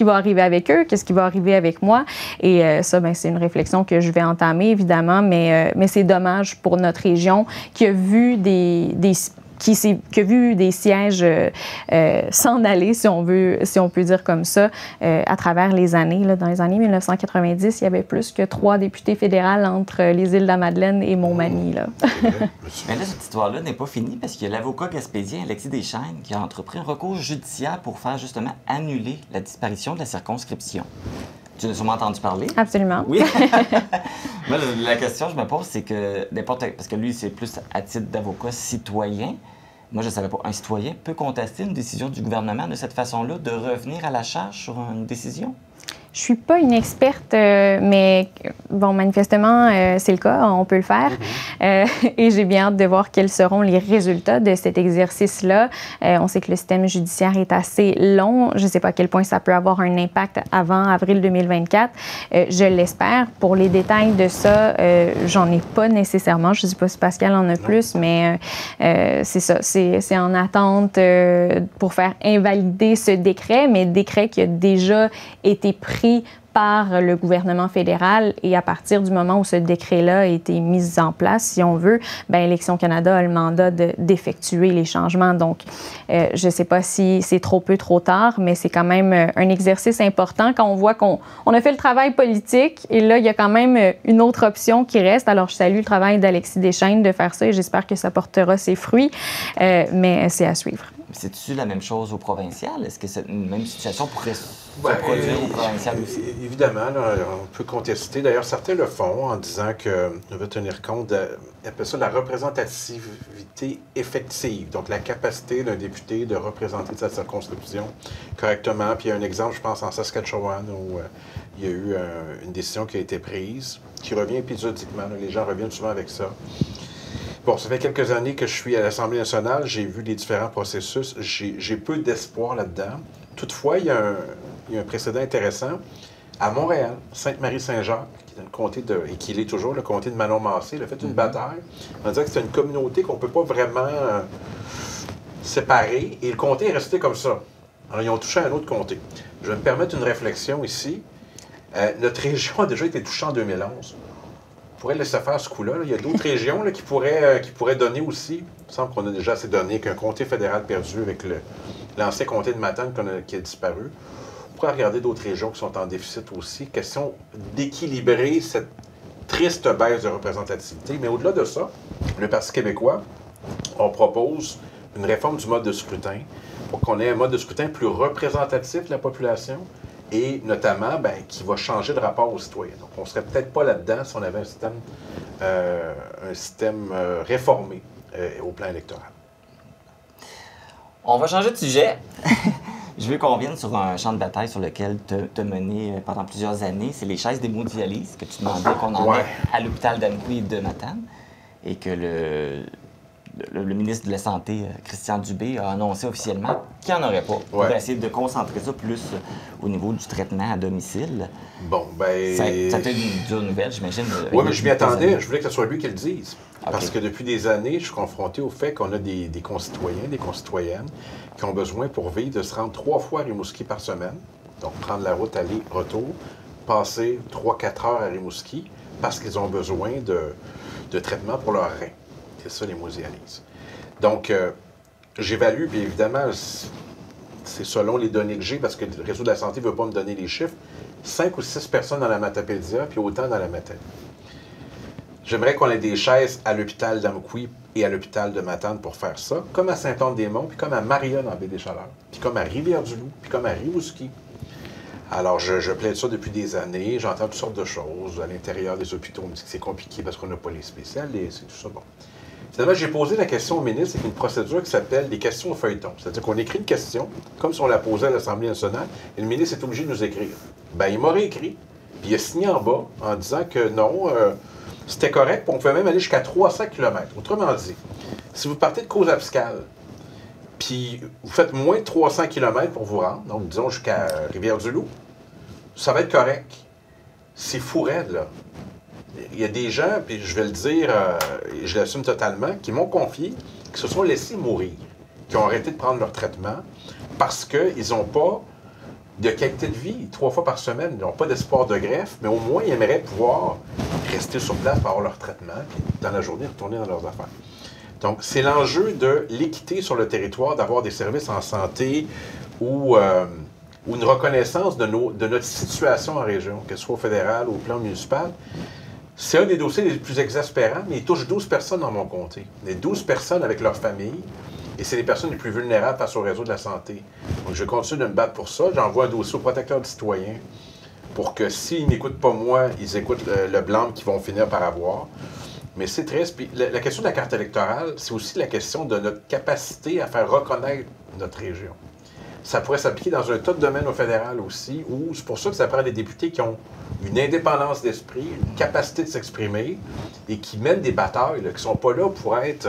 va arriver avec eux, qu'est-ce qui va arriver avec moi. Et ça, bien, c'est une réflexion que je vais entamer, évidemment, mais c'est dommage pour notre région qui a vu qui a vu des sièges s'en aller, si on peut dire comme ça, à travers les années. Là, dans les années 1990, il y avait plus que 3 députés fédérales entre les îles de la Madeleine et Montmagny. Là. Mais là, cette histoire-là n'est pas finie parce qu'il y a l'avocat gaspésien Alexis Deschênes qui a entrepris un recours judiciaire pour faire justement annuler la disparition de la circonscription. Tu en as sûrement entendu parler? Absolument. Oui. Moi, la question que je me pose, c'est que parce que lui, c'est plus à titre d'avocat citoyen. Moi, je ne savais pas. Un citoyen peut contester une décision du gouvernement de cette façon-là, de revenir à la charge sur une décision? Je suis pas une experte, mais bon, manifestement, c'est le cas, on peut le faire. Et j'ai bien hâte de voir quels seront les résultats de cet exercice-là. On sait que le système judiciaire est assez long. Je ne sais pas à quel point ça peut avoir un impact avant avril 2024. Je l'espère. Pour les détails de ça, j'en ai pas nécessairement. Je ne sais pas si Pascal en a plus, mais c'est ça. C'est en attente pour faire invalider ce décret, mais décret qui a déjà été pris par le gouvernement fédéral et à partir du moment où ce décret-là a été mis en place, si on veut, bien, Élections Canada a le mandat d'effectuer les changements. Donc, je ne sais pas si c'est trop peu, trop tard, mais c'est quand même un exercice important quand on voit qu'on a fait le travail politique et là, il y a quand même une autre option qui reste. Alors, je salue le travail d'Alexis Deschênes de faire ça et j'espère que ça portera ses fruits, mais c'est à suivre. C'est-tu la même chose au provincial? Est-ce que cette même situation pourrait se produire au provincial aussi? Évidemment, là, on peut contester. D'ailleurs, certains le font en disant qu'on veut tenir compte ils appellent ça la représentativité effective. Donc, la capacité d'un député de représenter sa circonscription correctement. Puis, il y a un exemple, je pense, en Saskatchewan, où il y a eu une décision qui a été prise, qui revient épisodiquement. Là, les gens reviennent souvent avec ça. Bon, ça fait quelques années que je suis à l'Assemblée nationale. J'ai vu les différents processus. J'ai peu d'espoir là-dedans. Toutefois, il y a un précédent intéressant. À Montréal, Sainte-Marie-Saint-Jacques, qui est le comté et qui l'est toujours, le comté de Manon-Massé, il a fait une bataille. On dirait que c'est une communauté qu'on ne peut pas vraiment séparer. Et le comté est resté comme ça. Alors, ils ont touché à un autre comté. Je vais me permettre une réflexion ici. Notre région a déjà été touchée en 2011. On pourrait laisser faire ce coup-là. Il y a d'autres régions là, qui pourraient donner aussi. Il me semble qu'on a déjà assez donné qu'un comté fédéral perdu avec l'ancien comté de Matane qui a disparu. On pourrait regarder d'autres régions qui sont en déficit aussi. Question d'équilibrer cette triste baisse de représentativité. Mais au-delà de ça, le Parti québécois, on propose une réforme du mode de scrutin pour qu'on ait un mode de scrutin plus représentatif de la population et notamment qui va changer de rapport aux citoyens. Donc, on ne serait peut-être pas là-dedans si on avait un système réformé au plan électoral. On va changer de sujet. Je veux qu'on revienne sur un champ de bataille sur lequel tu as mené pendant plusieurs années. C'est les chaises d'hémodialyse que tu demandais qu'on en ait à l'hôpital d'Amqui et de Matane. Et que le ministre de la Santé, Christian Dubé, a annoncé officiellement qu'il n'y en aurait pas. Pour essayer de concentrer ça plus au niveau du traitement à domicile. Bon, bien... Ça fait une dure nouvelle, j'imagine. Oui, mais je m'y attendais. Je voulais que ce soit lui qui le dise. Okay. Parce que depuis des années, je suis confronté au fait qu'on a des concitoyens, des concitoyennes qui ont besoin pour vivre de se rendre 3 fois à Rimouski par semaine. Donc, prendre la route aller-retour passer 3-4 heures à Rimouski parce qu'ils ont besoin de traitement pour leurs reins. C'est ça, l'hémodialyse. Donc, j'évalue, puis évidemment, c'est selon les données que j'ai, parce que le réseau de la santé ne veut pas me donner les chiffres, 5 ou 6 personnes dans la Matapédia, puis autant dans la Matane. J'aimerais qu'on ait des chaises à l'hôpital d'Amqui et à l'hôpital de Matane pour faire ça, comme à Saint-Anne-des-Monts, puis comme à Maria dans Baie-des-Chaleurs, puis comme à Rivière-du-Loup, puis comme à Rimouski. Alors, je plaide ça depuis des années, j'entends toutes sortes de choses. À l'intérieur des hôpitaux, on me dit que c'est compliqué parce qu'on n'a pas les spécialistes et tout ça. Bon. Finalement, j'ai posé la question au ministre avec une procédure qui s'appelle des questions au feuilleton. C'est-à-dire qu'on écrit une question, comme si on la posait à l'Assemblée nationale, et le ministre est obligé de nous écrire. Bien, il m'a réécrit, puis il a signé en bas en disant que non, c'était correct, puis on pouvait même aller jusqu'à 300 km. Autrement dit, si vous partez de Cause-Abscale, puis vous faites moins de 300 km pour vous rendre, donc disons jusqu'à Rivière-du-Loup, ça va être correct. C'est fou raide, là. Il y a des gens, puis je vais le dire, et je l'assume totalement, qui m'ont confié, qui se sont laissés mourir, qui ont arrêté de prendre leur traitement parce qu'ils n'ont pas de qualité de vie 3 fois par semaine. Ils n'ont pas d'espoir de greffe, mais au moins, ils aimeraient pouvoir rester sur place pour avoir leur traitement, puis dans la journée, retourner dans leurs affaires. Donc, c'est l'enjeu de l'équité sur le territoire, d'avoir des services en santé ou une reconnaissance de notre situation en région, que ce soit au fédéral ou au plan municipal. C'est un des dossiers les plus exaspérants, mais il touche 12 personnes dans mon comté. Les 12 personnes avec leur famille, et c'est les personnes les plus vulnérables face au réseau de la santé. Donc, je continue de me battre pour ça. J'envoie un dossier au protecteur du citoyen pour que s'ils n'écoutent pas moi, ils écoutent le blâme qu'ils vont finir par avoir. Mais c'est triste. Puis la question de la carte électorale, c'est aussi la question de notre capacité à faire reconnaître notre région. Ça pourrait s'appliquer dans un tas de domaines au fédéral aussi, où c'est pour ça que ça prend des députés qui ont une indépendance d'esprit, une capacité de s'exprimer et qui mènent des batailles, là, qui ne sont pas là pour être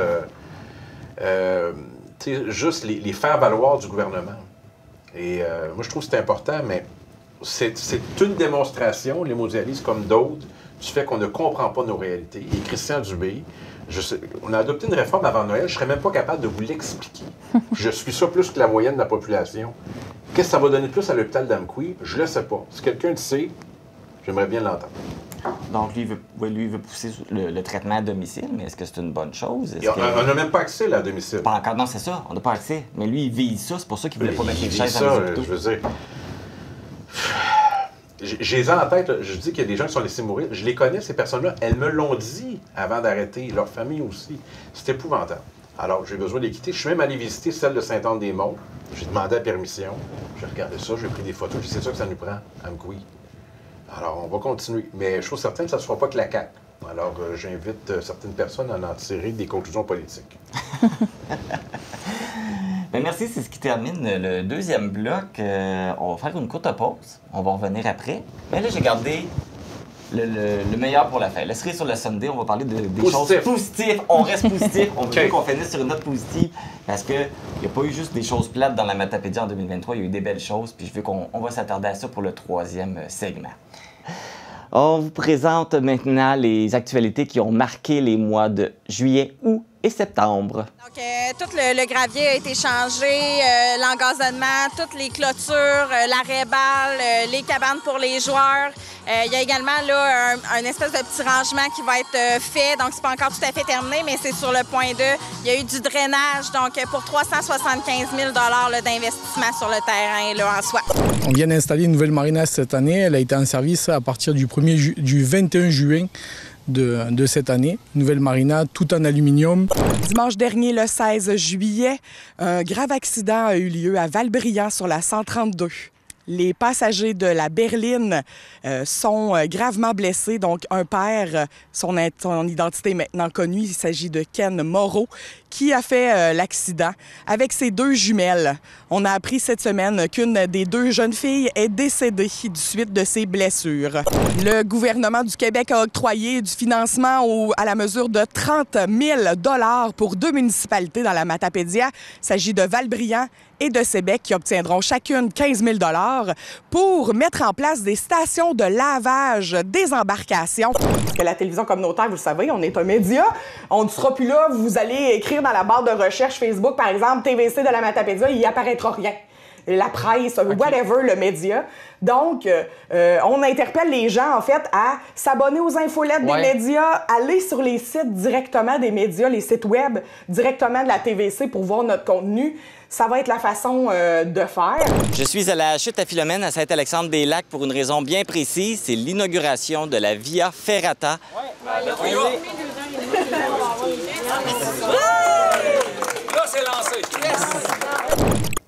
juste les faire valoir du gouvernement. Et moi, je trouve que c'est important, mais c'est une démonstration, l'hémodialyse comme d'autres, du fait qu'on ne comprend pas nos réalités. Et Christian Dubé, on a adopté une réforme avant Noël, je ne serais même pas capable de vous l'expliquer. Je suis ça plus que la moyenne de la population. Qu'est-ce que ça va donner de plus à l'hôpital d'Amqui? Je ne le sais pas. Si quelqu'un le sait, j'aimerais bien l'entendre. Donc, lui, il veut pousser le traitement à domicile, mais est-ce que c'est une bonne chose? On n'a même pas accès là, à domicile. Pas encore, non, c'est ça, on n'a pas accès. Mais lui, il vise ça, c'est pour ça qu'il ne voulait pas mettre les chaises ça, dans les hôpitaux. Je veux dire... J'ai en tête, là, je dis qu'il y a des gens qui sont laissés mourir. Je les connais, ces personnes-là. Elles me l'ont dit avant d'arrêter. Leur famille aussi. C'est épouvantable. Alors, j'ai besoin d'équité. Je suis même allé visiter celle de Saint-Anne-des-Monts. J'ai demandé la permission. J'ai regardé ça, j'ai pris des photos. C'est ça que ça nous prend, Amqui. Alors, on va continuer. Mais je suis certain que ça ne se fera pas que la CAQ. Alors, j'invite certaines personnes à en tirer des conclusions politiques. Bien, merci, c'est ce qui termine le deuxième bloc. On va faire une courte pause. On va revenir après. Mais là, j'ai gardé le meilleur pour la fin. La série sur le Sunday, on va parler des choses positives. On reste positif. On veut qu'on finisse sur une note positive parce qu'il n'y a pas eu juste des choses plates dans la Matapédia en 2023. Il y a eu des belles choses. Puis je veux qu'on va s'attarder à ça pour le troisième segment. On vous présente maintenant les actualités qui ont marqué les mois de juillet, août et septembre. Donc, tout le gravier a été changé, l'engazonnement, toutes les clôtures, l'arrêt-balle, les cabanes pour les joueurs. Il y a également là, un espèce de petit rangement qui va être fait, donc c'est pas encore tout à fait terminé, mais c'est sur le point 2. Il y a eu du drainage, donc pour 375 000 $ d'investissement sur le terrain là, en soi. On vient d'installer une nouvelle marina cette année. Elle a été en service à partir du 21 juin de cette année. Nouvelle marina, tout en aluminium. Dimanche dernier, le 16 juillet, un grave accident a eu lieu à Valbriand sur la 132. Les passagers de la berline sont gravement blessés. Donc, un père, son identité est maintenant connue, il s'agit de Ken Moreau, qui a fait l'accident avec ses 2 jumelles. On a appris cette semaine qu'une des 2 jeunes filles est décédée du suite de ses blessures. Le gouvernement du Québec a octroyé du financement à la mesure de 30 000 $ pour 2 municipalités dans la Matapédia. Il s'agit de Valbriand et de Sébec qui obtiendront chacune 15 000 $ pour mettre en place des stations de lavage des embarcations. Que la télévision communautaire, vous le savez, on est un média. On ne sera plus là. Vous allez écrire dans la barre de recherche Facebook, par exemple, TVC de la Matapédia, il n'y apparaîtra rien. la presse, whatever, le média. Donc, on interpelle les gens, en fait, à s'abonner aux infolettes des médias, aller sur les sites directement des médias, les sites web directement de la TVC pour voir notre contenu. Ça va être la façon de faire. Je suis à la Chute à Philomène à Saint-Alexandre-des-Lacs pour une raison bien précise. C'est l'inauguration de la Via Ferrata. Ouais. Là, c'est lancé. Yes!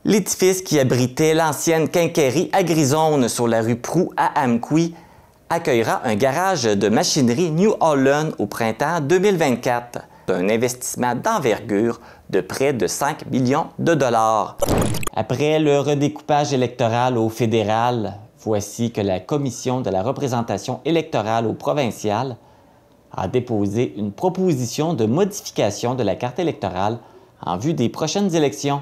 L'édifice qui abritait l'ancienne quincaillerie à Grisonne sur la rue Proulx à Amqui accueillera un garage de machinerie New Holland au printemps 2024. Un investissement d'envergure de près de 5 millions de dollars. Après le redécoupage électoral au fédéral, voici que la Commission de la représentation électorale au provincial a déposé une proposition de modification de la carte électorale en vue des prochaines élections.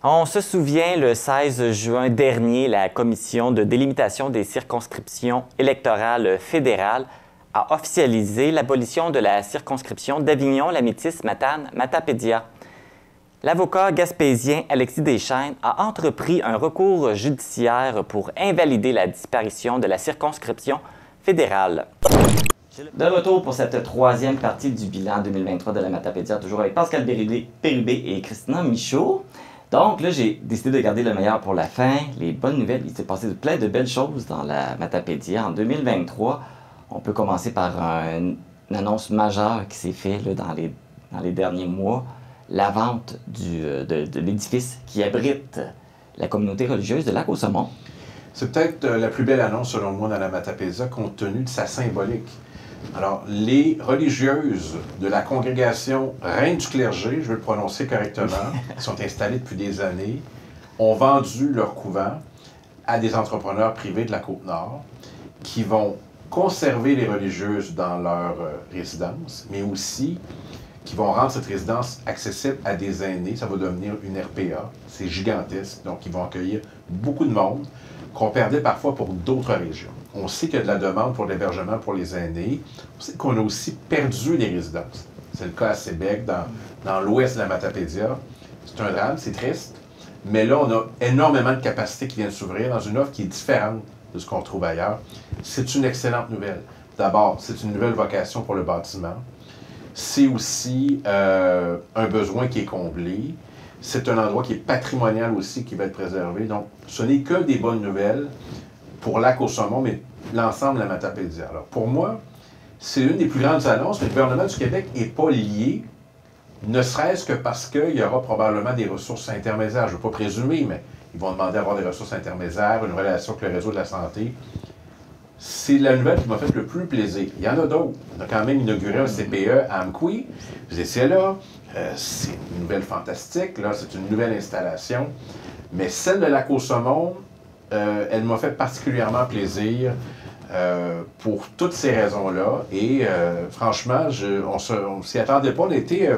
On se souvient, le 16 juin dernier, la Commission de délimitation des circonscriptions électorales fédérales a officialisé l'abolition de la circonscription d'Avignon-la-Métis-Matane-Matapédia. L'avocat gaspésien Alexis Deschênes a entrepris un recours judiciaire pour invalider la disparition de la circonscription fédérale. De retour pour cette troisième partie du bilan 2023 de la Matapédia, toujours avec Pascal Bérubé et Christina Michaud. Donc là, j'ai décidé de garder le meilleur pour la fin. Les bonnes nouvelles, il s'est passé plein de belles choses dans la Matapédia en 2023. On peut commencer par une annonce majeure qui s'est faite dans les derniers mois. La vente de l'édifice qui abrite la communauté religieuse de Lac-aux-Saumons. C'est peut-être la plus belle annonce, selon moi, dans la Matapédia, compte tenu de sa symbolique. Alors, les religieuses de la congrégation Reine du clergé, je veux le prononcer correctement, qui sont installées depuis des années, ont vendu leur couvent à des entrepreneurs privés de la Côte-Nord qui vont conserver les religieuses dans leur résidence, mais aussi qui vont rendre cette résidence accessible à des aînés. Ça va devenir une RPA. C'est gigantesque. Donc, ils vont accueillir beaucoup de monde qu'on perdait parfois pour d'autres régions. On sait qu'il y a de la demande pour l'hébergement pour les aînés. On sait qu'on a aussi perdu des résidences. C'est le cas à Sébec, dans l'ouest de la Matapédia. C'est un drame, c'est triste. Mais là, on a énormément de capacités qui viennent s'ouvrir dans une offre qui est différente de ce qu'on trouve ailleurs. C'est une excellente nouvelle. D'abord, c'est une nouvelle vocation pour le bâtiment. C'est aussi un besoin qui est comblé. C'est un endroit qui est patrimonial aussi, qui va être préservé. Donc, ce n'est que des bonnes nouvelles pour Lac-aux-Saumons, mais l'ensemble de la Matapédia. Alors, pour moi, c'est une des plus grandes annonces, mais le gouvernement du Québec n'est pas lié, ne serait-ce que parce qu'il y aura probablement des ressources intermédiaires. Je ne veux pas présumer, mais ils vont demander d'avoir des ressources intermédiaires, une relation avec le réseau de la santé. C'est la nouvelle qui m'a fait le plus plaisir. Il y en a d'autres. On a quand même inauguré un CPE à Amqui. Vous étiez là. C'est une nouvelle fantastique. Là, c'est une nouvelle installation. Mais celle de Lac-aux-Saumons, elle m'a fait particulièrement plaisir pour toutes ces raisons-là. Et franchement, on ne s'y attendait pas. On a été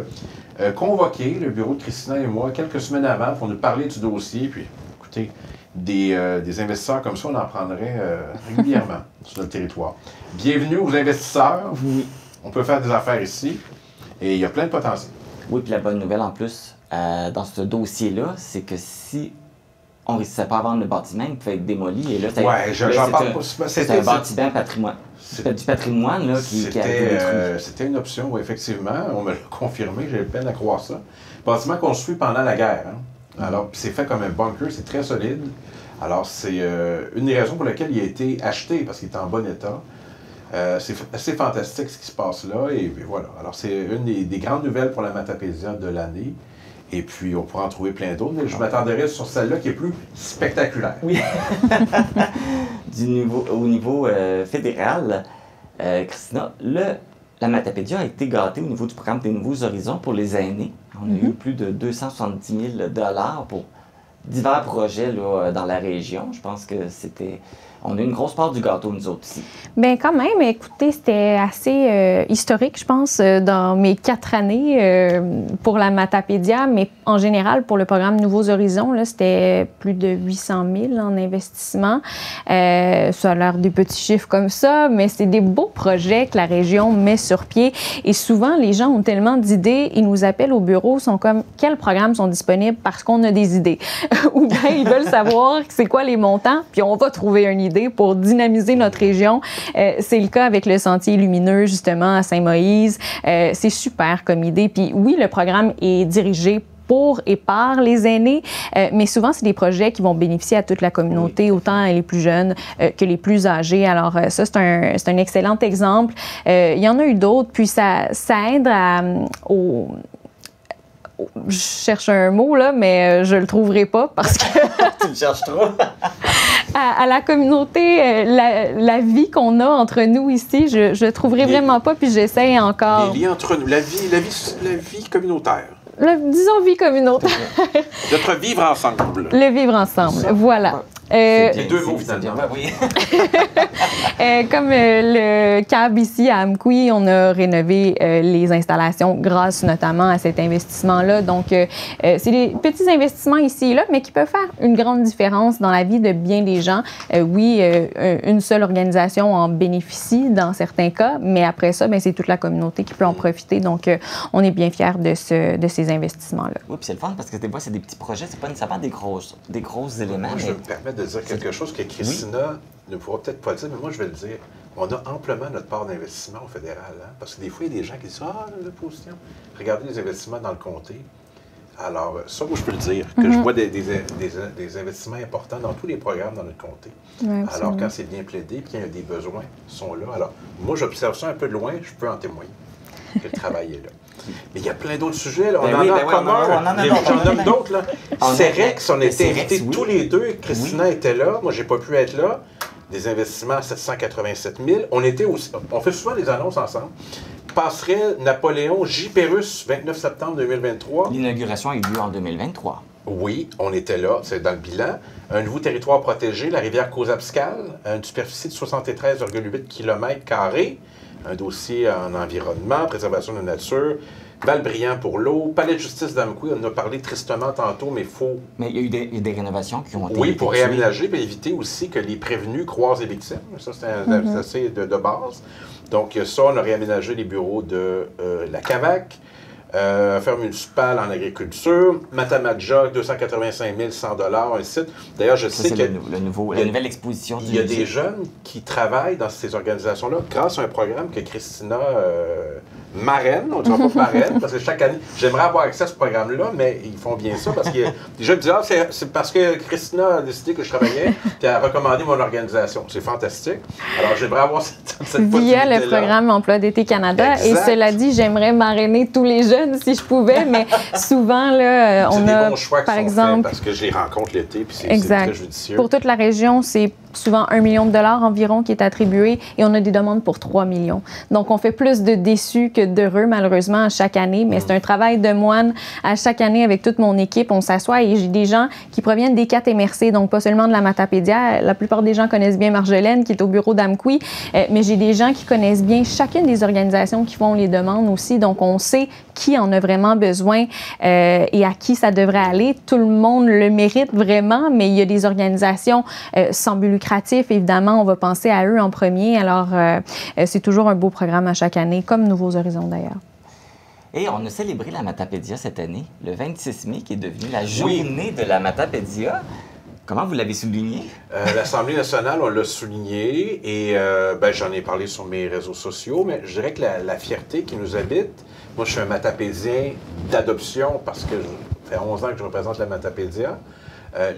convoqués, le bureau de Christina et moi, quelques semaines avant pour nous parler du dossier. Puis, écoutez, des investisseurs comme ça, on en prendrait régulièrement sur notre territoire. Bienvenue aux investisseurs. Oui. On peut faire des affaires ici et il y a plein de potentiel. Oui, puis la bonne nouvelle en plus, dans ce dossier-là, c'est que si on ne réussissait pas à vendre le bâtiment, il pouvait être démoli. Et là, j'en parle pas. C'est un bâtiment patrimoine. C'était du patrimoine là, qui a été détruit. C'était une option, oui, effectivement. On me l'a confirmé, j'ai peine à croire ça. Bâtiment construit pendant la guerre. Hein? Alors, c'est fait comme un bunker, c'est très solide. Alors, c'est une des raisons pour lesquelles il a été acheté, parce qu'il est en bon état. C'est assez fantastique ce qui se passe là, et voilà. Alors, c'est une des grandes nouvelles pour la Matapédia de l'année. Et puis, on pourra en trouver plein d'autres, mais je m'attendrais sur celle-là qui est plus spectaculaire. Oui. Au niveau fédéral, Christina, la Matapédia a été gâtée au niveau du programme des Nouveaux Horizons pour les aînés. On a eu plus de 270 000 $ pour divers projets là, dans la région. Je pense que on a eu une grosse part du gâteau, nous autres, ici. Bien, quand même, écoutez, c'était assez historique, je pense, dans mes 4 années pour la Matapédia, mais en général, pour le programme Nouveaux Horizons, c'était plus de 800 000 en investissement. Ça a l'air des petits chiffres comme ça, mais c'est des beaux projets que la région met sur pied. Et souvent, les gens ont tellement d'idées, ils nous appellent au bureau, sont comme, quels programmes sont disponibles parce qu'on a des idées. ou bien ils veulent savoir c'est quoi les montants, puis on va trouver une idée pour dynamiser notre région. C'est le cas avec le Sentier lumineux, justement, à Saint-Moïse. C'est super comme idée. Puis oui, le programme est dirigé pour et par les aînés, mais souvent, c'est des projets qui vont bénéficier à toute la communauté, autant les plus jeunes que les plus âgés. Alors ça, c'est un excellent exemple. Il y en a eu d'autres, puis ça aide je cherche un mot, là, mais je le trouverai pas parce que... Tu le cherches trop? à la communauté, la vie qu'on a entre nous ici, je ne trouverai vraiment pas, puis j'essaie encore. Les liens entre nous, la vie communautaire. Disons vie communautaire. Notre vivre ensemble. Le vivre ensemble, voilà. Les deux mots, finalement. Oui. Comme le CAB ici à Amqui, on a rénové les installations grâce notamment à cet investissement-là. Donc, c'est des petits investissements ici et là, mais qui peuvent faire une grande différence dans la vie de bien des gens. Oui, une seule organisation en bénéficie dans certains cas, mais après ça, c'est toute la communauté qui peut en profiter. Donc, on est bien fiers de ces investissements-là. Oui, puis c'est le fun parce que des fois, c'est des petits projets, c'est pas nécessairement des gros éléments. Moi, je vais me permettre de dire quelque chose que Christina ne pourra peut-être pas dire, mais moi, je vais le dire. On a amplement notre part d'investissement au fédéral. Hein? Parce que des fois, il y a des gens qui disent « Ah, l'opposition, regardez les investissements dans le comté. » Alors, ça, moi, je peux le dire, que je vois des investissements importants dans tous les programmes dans notre comté. Ouais, alors, quand c'est bien plaidé, puis qu'il y a des besoins, ils sont là. Alors, moi, j'observe ça un peu de loin, je peux en témoigner, que le travail est là. Mais il y a plein d'autres sujets. Là. On en a en commun. J'en nomme d'autres. CEREX, on était invités tous les deux. Christina était là. Moi, j'ai pas pu être là. Des investissements à 787 000. On fait souvent des annonces ensemble. Passerelle Napoléon J. Pérus, 29 septembre 2023. L'inauguration a eu lieu en 2023. Oui, on était là, c'est dans le bilan. Un nouveau territoire protégé, la rivière Cozapscal, une superficie de 73,8 km². Un dossier en environnement, préservation de la nature, Val-Brillant pour l'eau, Palais de justice d'Amqui, on en a parlé tristement tantôt, mais il faut... Mais il y a eu des rénovations qui ont été... Oui, pour réaménager, et éviter aussi que les prévenus croisent les victimes. Ça, c'est assez de base. Donc, ça, on a réaménagé les bureaux de la CAVAC, ferme municipale en agriculture, Matamadja, 285 100 $, un site. D'ailleurs, je sais que... la nouvelle exposition du musée. Il y a des jeunes qui travaillent dans ces organisations-là grâce à un programme que Christina marraine, on ne dira pas marraine, parce que chaque année, j'aimerais avoir accès à ce programme-là, mais ils font bien ça parce que les gens me disent « Ah, c'est parce que Christina a décidé que je travaillais, puis elle a recommandé mon organisation. » C'est fantastique. Alors, j'aimerais avoir cette via le programme Emploi d'été Canada. Exact. Et cela dit, j'aimerais marrainer tous les jeunes si je pouvais, mais souvent, là, on a, des bons choix par qui sont exemple... faits parce que je les rencontre l'été, puis c'est très judicieux. Pour toute la région, c'est souvent 1 million de dollars environ qui est attribué et on a des demandes pour 3 millions. Donc, on fait plus de déçus que d'heureux, malheureusement, à chaque année, mais c'est un travail de moine à chaque année avec toute mon équipe. On s'assoit et j'ai des gens qui proviennent des 4 MRC, donc pas seulement de la Matapédia. La plupart des gens connaissent bien Marjolaine, qui est au bureau d'Amqui, mais j'ai des gens qui connaissent bien chacune des organisations qui font les demandes aussi. Donc, on sait qui en a vraiment besoin et à qui ça devrait aller. Tout le monde le mérite vraiment, mais il y a des organisations sans but lucratif, évidemment, on va penser à eux en premier. Alors, c'est toujours un beau programme à chaque année, comme Nouveaux Horizons d'ailleurs. Et on a célébré la Matapédia cette année, le 26 mai, qui est devenu la journée de la Matapédia. Comment vous l'avez souligné? L'Assemblée nationale, on l'a souligné et j'en ai parlé sur mes réseaux sociaux, mais je dirais que la fierté qui nous habite, moi je suis un Matapédien d'adoption parce que ça fait 11 ans que je représente la Matapédia.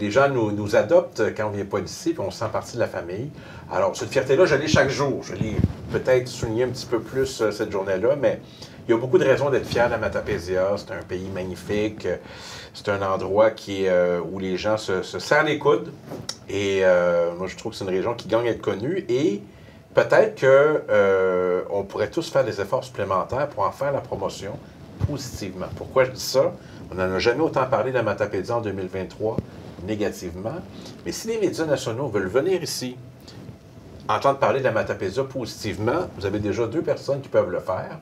Les gens nous adoptent quand on ne vient pas d'ici, puis on se sent partie de la famille. Alors, cette fierté-là, je l'ai chaque jour. Je l'ai peut-être souligné un petit peu plus cette journée-là, mais il y a beaucoup de raisons d'être fier de la Matapédia. C'est un pays magnifique. C'est un endroit où les gens se serrent les coudes. Et moi, je trouve que c'est une région qui gagne à être connue. Et peut-être qu'on pourrait tous faire des efforts supplémentaires pour en faire la promotion positivement. Pourquoi je dis ça? On n'en a jamais autant parlé de la Matapédia en 2023, négativement. Mais si les médias nationaux veulent venir ici, entendre parler de la Matapédia positivement, vous avez déjà 2 personnes qui peuvent le faire.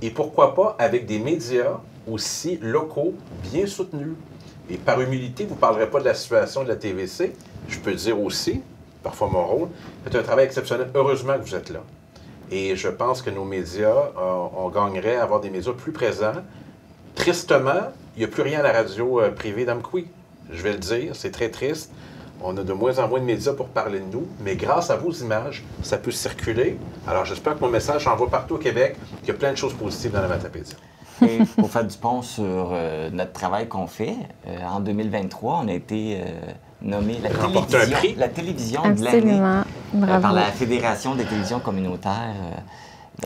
Et pourquoi pas avec des médias aussi locaux, bien soutenus. Et par humilité, vous ne parlerez pas de la situation de la TVC. Je peux dire aussi, parfois mon rôle, c'est un travail exceptionnel. Heureusement que vous êtes là. Et je pense que nos médias, on gagnerait à avoir des médias plus présents. Tristement, il n'y a plus rien à la radio privée d'Amqui. Je vais le dire, c'est très triste. On a de moins en moins de médias pour parler de nous, mais grâce à vos images, ça peut circuler. Alors, j'espère que mon message envoie partout au Québec qu'il y a plein de choses positives dans la Matapédia. Et pour faire du pont sur notre travail qu'on fait, en 2023, on a été nommé la télévision de l'année par la Fédération des télévisions communautaires.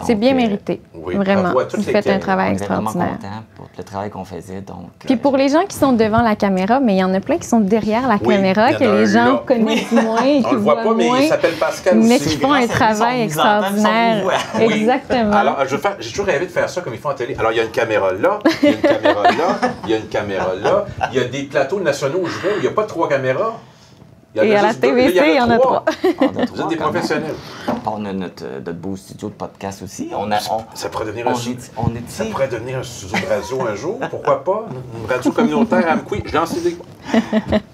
C'est bien mérité, oui, vraiment. Vous faites un travail extraordinaire. On est vraiment content pour le travail qu'on faisait. Donc, puis pour les gens qui sont devant la caméra, mais il y en a plein qui sont derrière la caméra, que les gens connaissent moins, qui on le voit pas, mais il s'appelle Pascal mais aussi. qui font un travail extraordinaire. Exactement. Alors, j'ai toujours rêvé de faire ça comme ils font en télé. Alors, il y a une caméra là, il y a une caméra là, il y a une caméra là. Il y a des plateaux nationaux où je vais où il n'y a pas 3 caméras. Et à la TVC, il y en a 3. Vous êtes des professionnels. On a notre beau studio de podcast aussi. Ça pourrait devenir ça pourrait devenir un studio de radio un jour. Pourquoi pas? Une radio communautaire à Amqui. Je lance l'idée.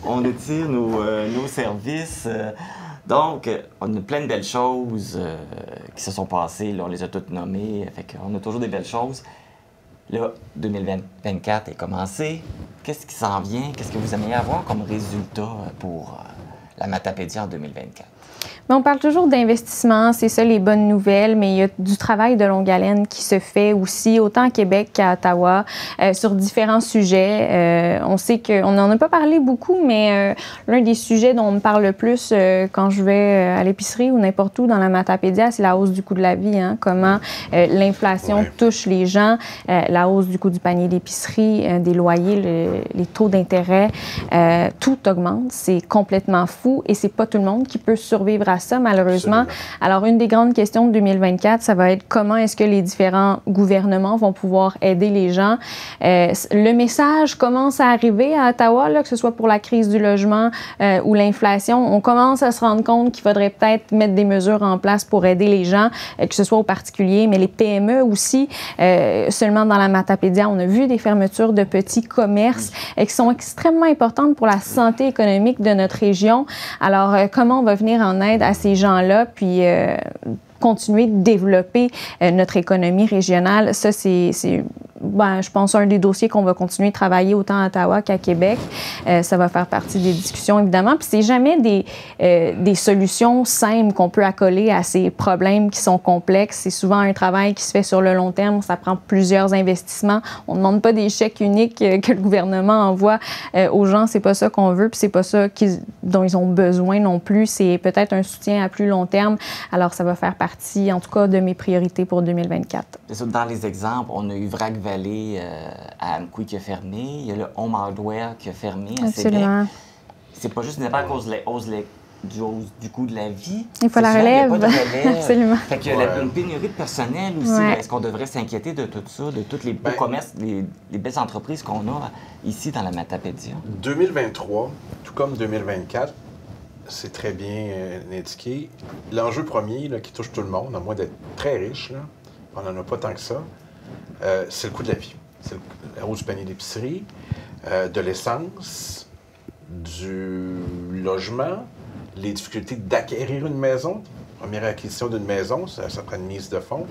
On étire nos services. Donc, on a plein de belles choses qui se sont passées. Là, on les a toutes nommées. Fait qu'on a toujours des belles choses. Là, 2024 est commencé. Qu'est-ce qui s'en vient? Qu'est-ce que vous aimeriez avoir comme résultat pour la Matapédia en 2024? Mais on parle toujours d'investissement, c'est ça les bonnes nouvelles, mais il y a du travail de longue haleine qui se fait aussi, autant à Québec qu'à Ottawa, sur différents sujets. On sait qu'on n'en a pas parlé beaucoup, mais l'un des sujets dont on me parle le plus quand je vais à l'épicerie ou n'importe où dans la Matapédia, c'est la hausse du coût de la vie. Hein? Comment l'inflation touche les gens, la hausse du coût du panier d'épicerie, des loyers, les taux d'intérêt, tout augmente. C'est complètement fou et c'est pas tout le monde qui peut survivre à ça, malheureusement. Absolument. Alors, une des grandes questions de 2024, ça va être comment est-ce que les différents gouvernements vont pouvoir aider les gens. Le message commence à arriver à Ottawa, là, que ce soit pour la crise du logement ou l'inflation. On commence à se rendre compte qu'il faudrait peut-être mettre des mesures en place pour aider les gens, que ce soit aux particuliers, mais les PME aussi. Seulement dans la Matapédia, on a vu des fermetures de petits commerces qui sont extrêmement importantes pour la santé économique de notre région. Alors, comment on va venir en aide à ces gens-là, puis continuer de développer notre économie régionale. Ça, c'est je pense, un des dossiers qu'on va continuer de travailler autant à Ottawa qu'à Québec. Ça va faire partie des discussions, évidemment. Puis c'est jamais des solutions simples qu'on peut accoler à ces problèmes qui sont complexes. C'est souvent un travail qui se fait sur le long terme. Ça prend plusieurs investissements. On ne demande pas des chèques uniques que le gouvernement envoie aux gens. C'est pas ça qu'on veut, puis c'est pas ça dont ils ont besoin non plus. C'est peut-être un soutien à plus long terme. Alors, ça va faire partie, en tout cas, de mes priorités pour 2024. Dans les exemples, on a eu Vrac Valley à Amqui qui a fermé. Il y a le Home Hardware qui a fermé à Absolument. Québec. C'est pas juste à cause de la hausse du coût de la vie. Il faut la relève. Il n'y a pas de relève. Absolument. Fait qu'il y a une pénurie de personnel aussi. Ouais. Est-ce qu'on devrait s'inquiéter de tout ça, de tous les beaux commerces, les belles entreprises qu'on a ici dans la Matapédia? 2023, tout comme 2024, c'est très bien indiqué. L'enjeu premier là, qui touche tout le monde, à moins d'être très riche, là, on n'en a pas tant que ça, c'est le coût de la vie. C'est la hausse du panier d'épicerie, de l'essence, du logement, les difficultés d'acquérir une maison. Première acquisition d'une maison, ça prend une mise de fonds.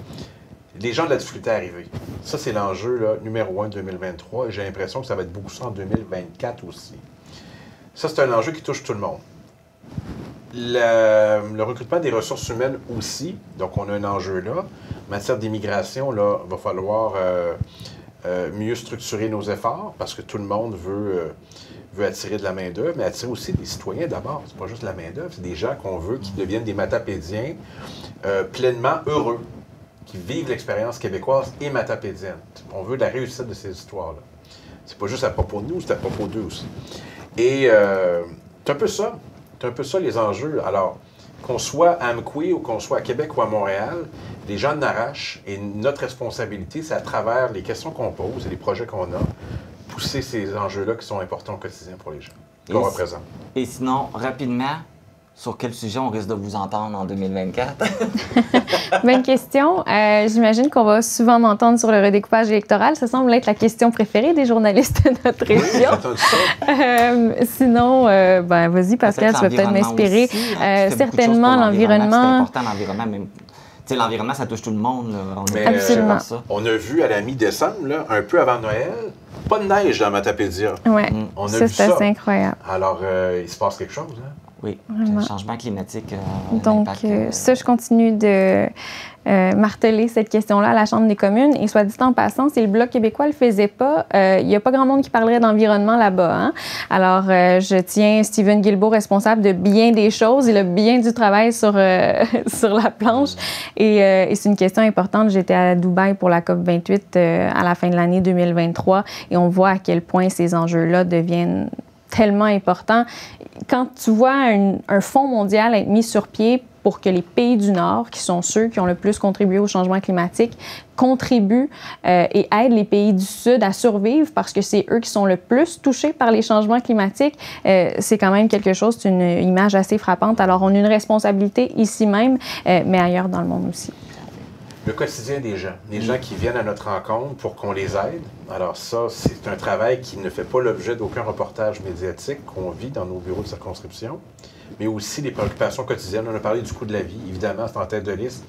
Les gens ont de la difficulté à arriver. Ça, c'est l'enjeu là, numéro 1 2023. Et j'ai l'impression que ça va être beaucoup ça en 2024 aussi. Ça, c'est un enjeu qui touche tout le monde. Le recrutement des ressources humaines aussi. Donc, on a un enjeu là. En matière d'immigration, là, il va falloir mieux structurer nos efforts parce que tout le monde veut attirer de la main-d'œuvre, mais attirer aussi des citoyens d'abord. C'est pas juste de la main-d'œuvre, c'est des gens qu'on veut qui deviennent des Matapédiens pleinement heureux, qui vivent l'expérience québécoise et matapédienne. On veut la réussite de ces histoires-là. C'est pas juste à propos de nous, c'est à propos d'eux aussi. Et c'est un peu ça. C'est un peu ça les enjeux. Alors, qu'on soit à Amqui ou qu'on soit à Québec ou à Montréal, les gens n'arrachent et notre responsabilité, c'est à travers les questions qu'on pose et les projets qu'on a, pousser ces enjeux-là qui sont importants au quotidien pour les gens qu'on représente. Et sinon, rapidement, sur quel sujet on risque de vous entendre en 2024? Bonne question. J'imagine qu'on va souvent m'entendre sur le redécoupage électoral. Ça semble être la question préférée des journalistes de notre région. Sinon, vas-y, Pascal, tu vas peut-être m'inspirer. Certainement, l'environnement. C'est important, l'environnement, même sais, l'environnement, ça touche tout le monde. Là. On Mais, est touché par ça. On a vu à la mi-décembre, là, un peu avant Noël, pas de neige dans Matapédia. Oui, On a ça, vu c'est ça. assez incroyable. Alors, il se passe quelque chose, hein? Oui, Vraiment. le changement climatique. Donc, ça, je continue de marteler cette question-là à la Chambre des communes. Et soit dit en passant, si le Bloc québécois ne le faisait pas, il n'y a pas grand monde qui parlerait d'environnement là-bas. Hein? Alors, je tiens Stephen Guilbeault responsable de bien des choses. Il a bien du travail sur la planche. Et c'est une question importante. J'étais à Dubaï pour la COP28 à la fin de l'année 2023 et on voit à quel point ces enjeux-là deviennent tellement importants. Quand tu vois un fonds mondial être mis sur pied pour que les pays du Nord, qui sont ceux qui ont le plus contribué au changement climatique, contribuent et aident les pays du Sud à survivre parce que c'est eux qui sont le plus touchés par les changements climatiques, c'est quand même quelque chose, c'est une image assez frappante. Alors, on a une responsabilité ici même, mais ailleurs dans le monde aussi. Le quotidien des gens qui viennent à notre rencontre pour qu'on les aide. Alors ça, c'est un travail qui ne fait pas l'objet d'aucun reportage médiatique qu'on vit dans nos bureaux de circonscription, mais aussi les préoccupations quotidiennes. On a parlé du coût de la vie, évidemment, c'est en tête de liste.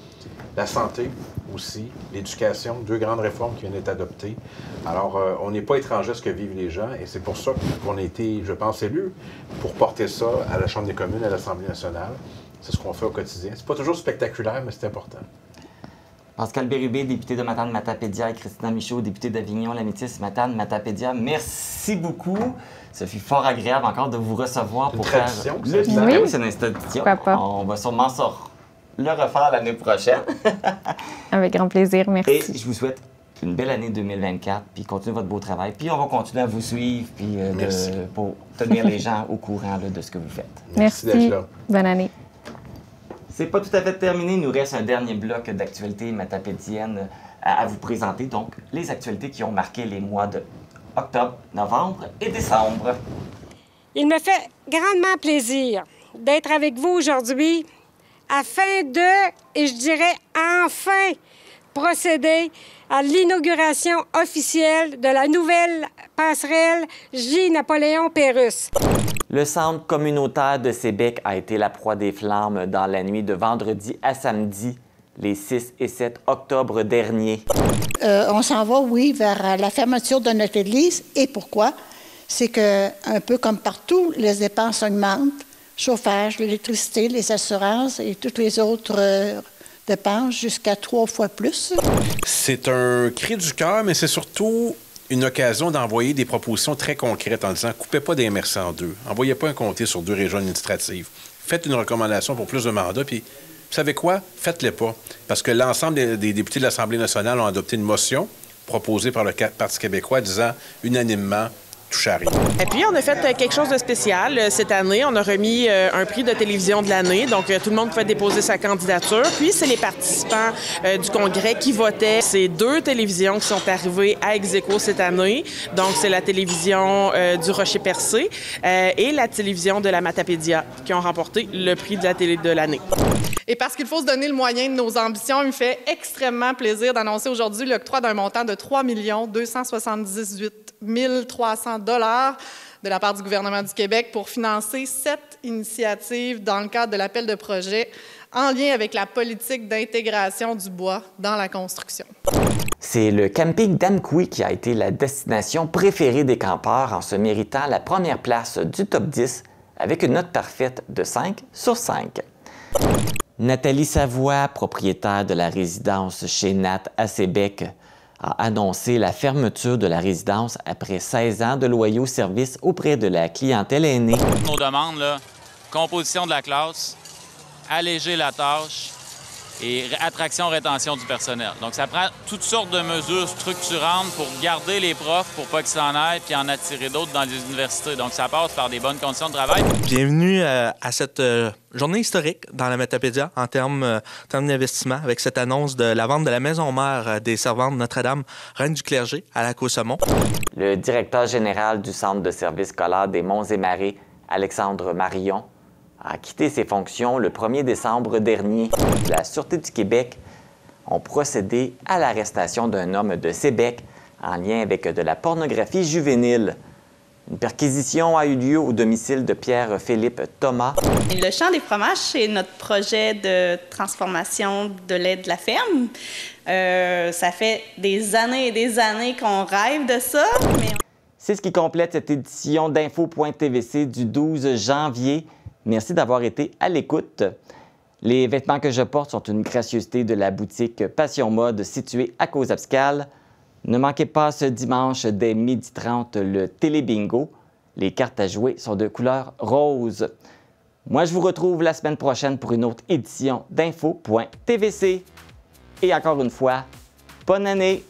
La santé aussi, l'éducation, 2 grandes réformes qui viennent d'être adoptées. Alors, on n'est pas étranger à ce que vivent les gens et c'est pour ça qu'on a été, je pense, élus pour porter ça à la Chambre des communes, à l'Assemblée nationale. C'est ce qu'on fait au quotidien. C'est pas toujours spectaculaire, mais c'est important. Pascal Bérubé, député de Matane-Matapédia, et Christina Michaud, députée d'Avignon-Lamétis, Matane-Matapédia, merci beaucoup. Ce fut fort agréable encore de vous recevoir pour faire le bilan. Oui, c'est une tradition. Pourquoi pas? On va sûrement le refaire l'année prochaine. Avec grand plaisir, merci. Et je vous souhaite une belle année 2024, puis continuez votre beau travail. Puis on va continuer à vous suivre, puis pour tenir les gens au courant là, de ce que vous faites. Merci d'être là. Bonne année. C'est pas tout à fait terminé. Il nous reste un dernier bloc d'actualités matapédiennes à vous présenter. Donc, les actualités qui ont marqué les mois de octobre, novembre et décembre. Il me fait grandement plaisir d'être avec vous aujourd'hui afin de, et je dirais enfin, procéder à l'inauguration officielle de la nouvelle passerelle J-Napoléon-Pérusse. Le centre communautaire de Sébec a été la proie des flammes dans la nuit de vendredi à samedi, les 6 et 7 octobre dernier. On s'en va, oui, vers la fermeture de notre église. Et pourquoi? C'est que, un peu comme partout, les dépenses augmentent. Chauffage, l'électricité, les assurances et toutes les autres dépenses jusqu'à 3 fois plus. C'est un cri du cœur, mais c'est surtout une occasion d'envoyer des propositions très concrètes en disant « Coupez pas des MRC en deux. Envoyez pas un comté sur 2 régions administratives. Faites une recommandation pour plus de mandats, puis vous savez quoi? Faites-les pas. » Parce que l'ensemble des députés de l'Assemblée nationale ont adopté une motion proposée par le Parti québécois disant unanimement touche à rien. Et puis, on a fait quelque chose de spécial cette année. On a remis un prix de télévision de l'année. Donc, tout le monde pouvait déposer sa candidature. Puis, c'est les participants du Congrès qui votaient. C'est 2 télévisions qui sont arrivées à ex-aequo cette année. Donc, c'est la télévision du Rocher-Percé et la télévision de la Matapédia qui ont remporté le prix de la télé de l'année. Et parce qu'il faut se donner le moyen de nos ambitions, il me fait extrêmement plaisir d'annoncer aujourd'hui l'octroi d'un montant de 3 278 300 $ de la part du gouvernement du Québec pour financer 7 initiatives dans le cadre de l'appel de projet en lien avec la politique d'intégration du bois dans la construction. C'est le camping d'Amqui qui a été la destination préférée des campeurs en se méritant la première place du top 10 avec une note parfaite de 5 sur 5. Nathalie Savoie, propriétaire de la résidence chez Nat à Sébec, a annoncé la fermeture de la résidence après 16 ans de loyaux services auprès de la clientèle aînée. Nos demandes, là, composition de la classe, alléger la tâche et attraction-rétention du personnel. Donc, ça prend toutes sortes de mesures structurantes pour garder les profs, pour pas qu'ils s'en aillent, puis en attirer d'autres dans les universités. Donc, ça passe par des bonnes conditions de travail. Bienvenue à cette journée historique dans la Matapédia en termes d'investissement avec cette annonce de la vente de la maison mère des servantes Notre-Dame, Reine du Clergé à la Côte-Saumon. Le directeur général du Centre de services scolaires des Monts-et-Marais, Alexandre Marion, a quitté ses fonctions le 1er décembre dernier. La Sûreté du Québec ont procédé à l'arrestation d'un homme de Sébec en lien avec de la pornographie juvénile. Une perquisition a eu lieu au domicile de Pierre-Philippe Thomas. Le Champ des fromages, c'est notre projet de transformation de lait de la ferme. Ça fait des années et des années qu'on rêve de ça. C'est ce qui complète cette édition d'Info.tvc du 12 janvier. Merci d'avoir été à l'écoute. Les vêtements que je porte sont une gracieuseté de la boutique Passion Mode située à Causa-Abscale. Ne manquez pas ce dimanche dès 12h30 le Télé-Bingo. Les cartes à jouer sont de couleur rose. Moi, je vous retrouve la semaine prochaine pour une autre édition d'Info.tvc. Et encore une fois, bonne année!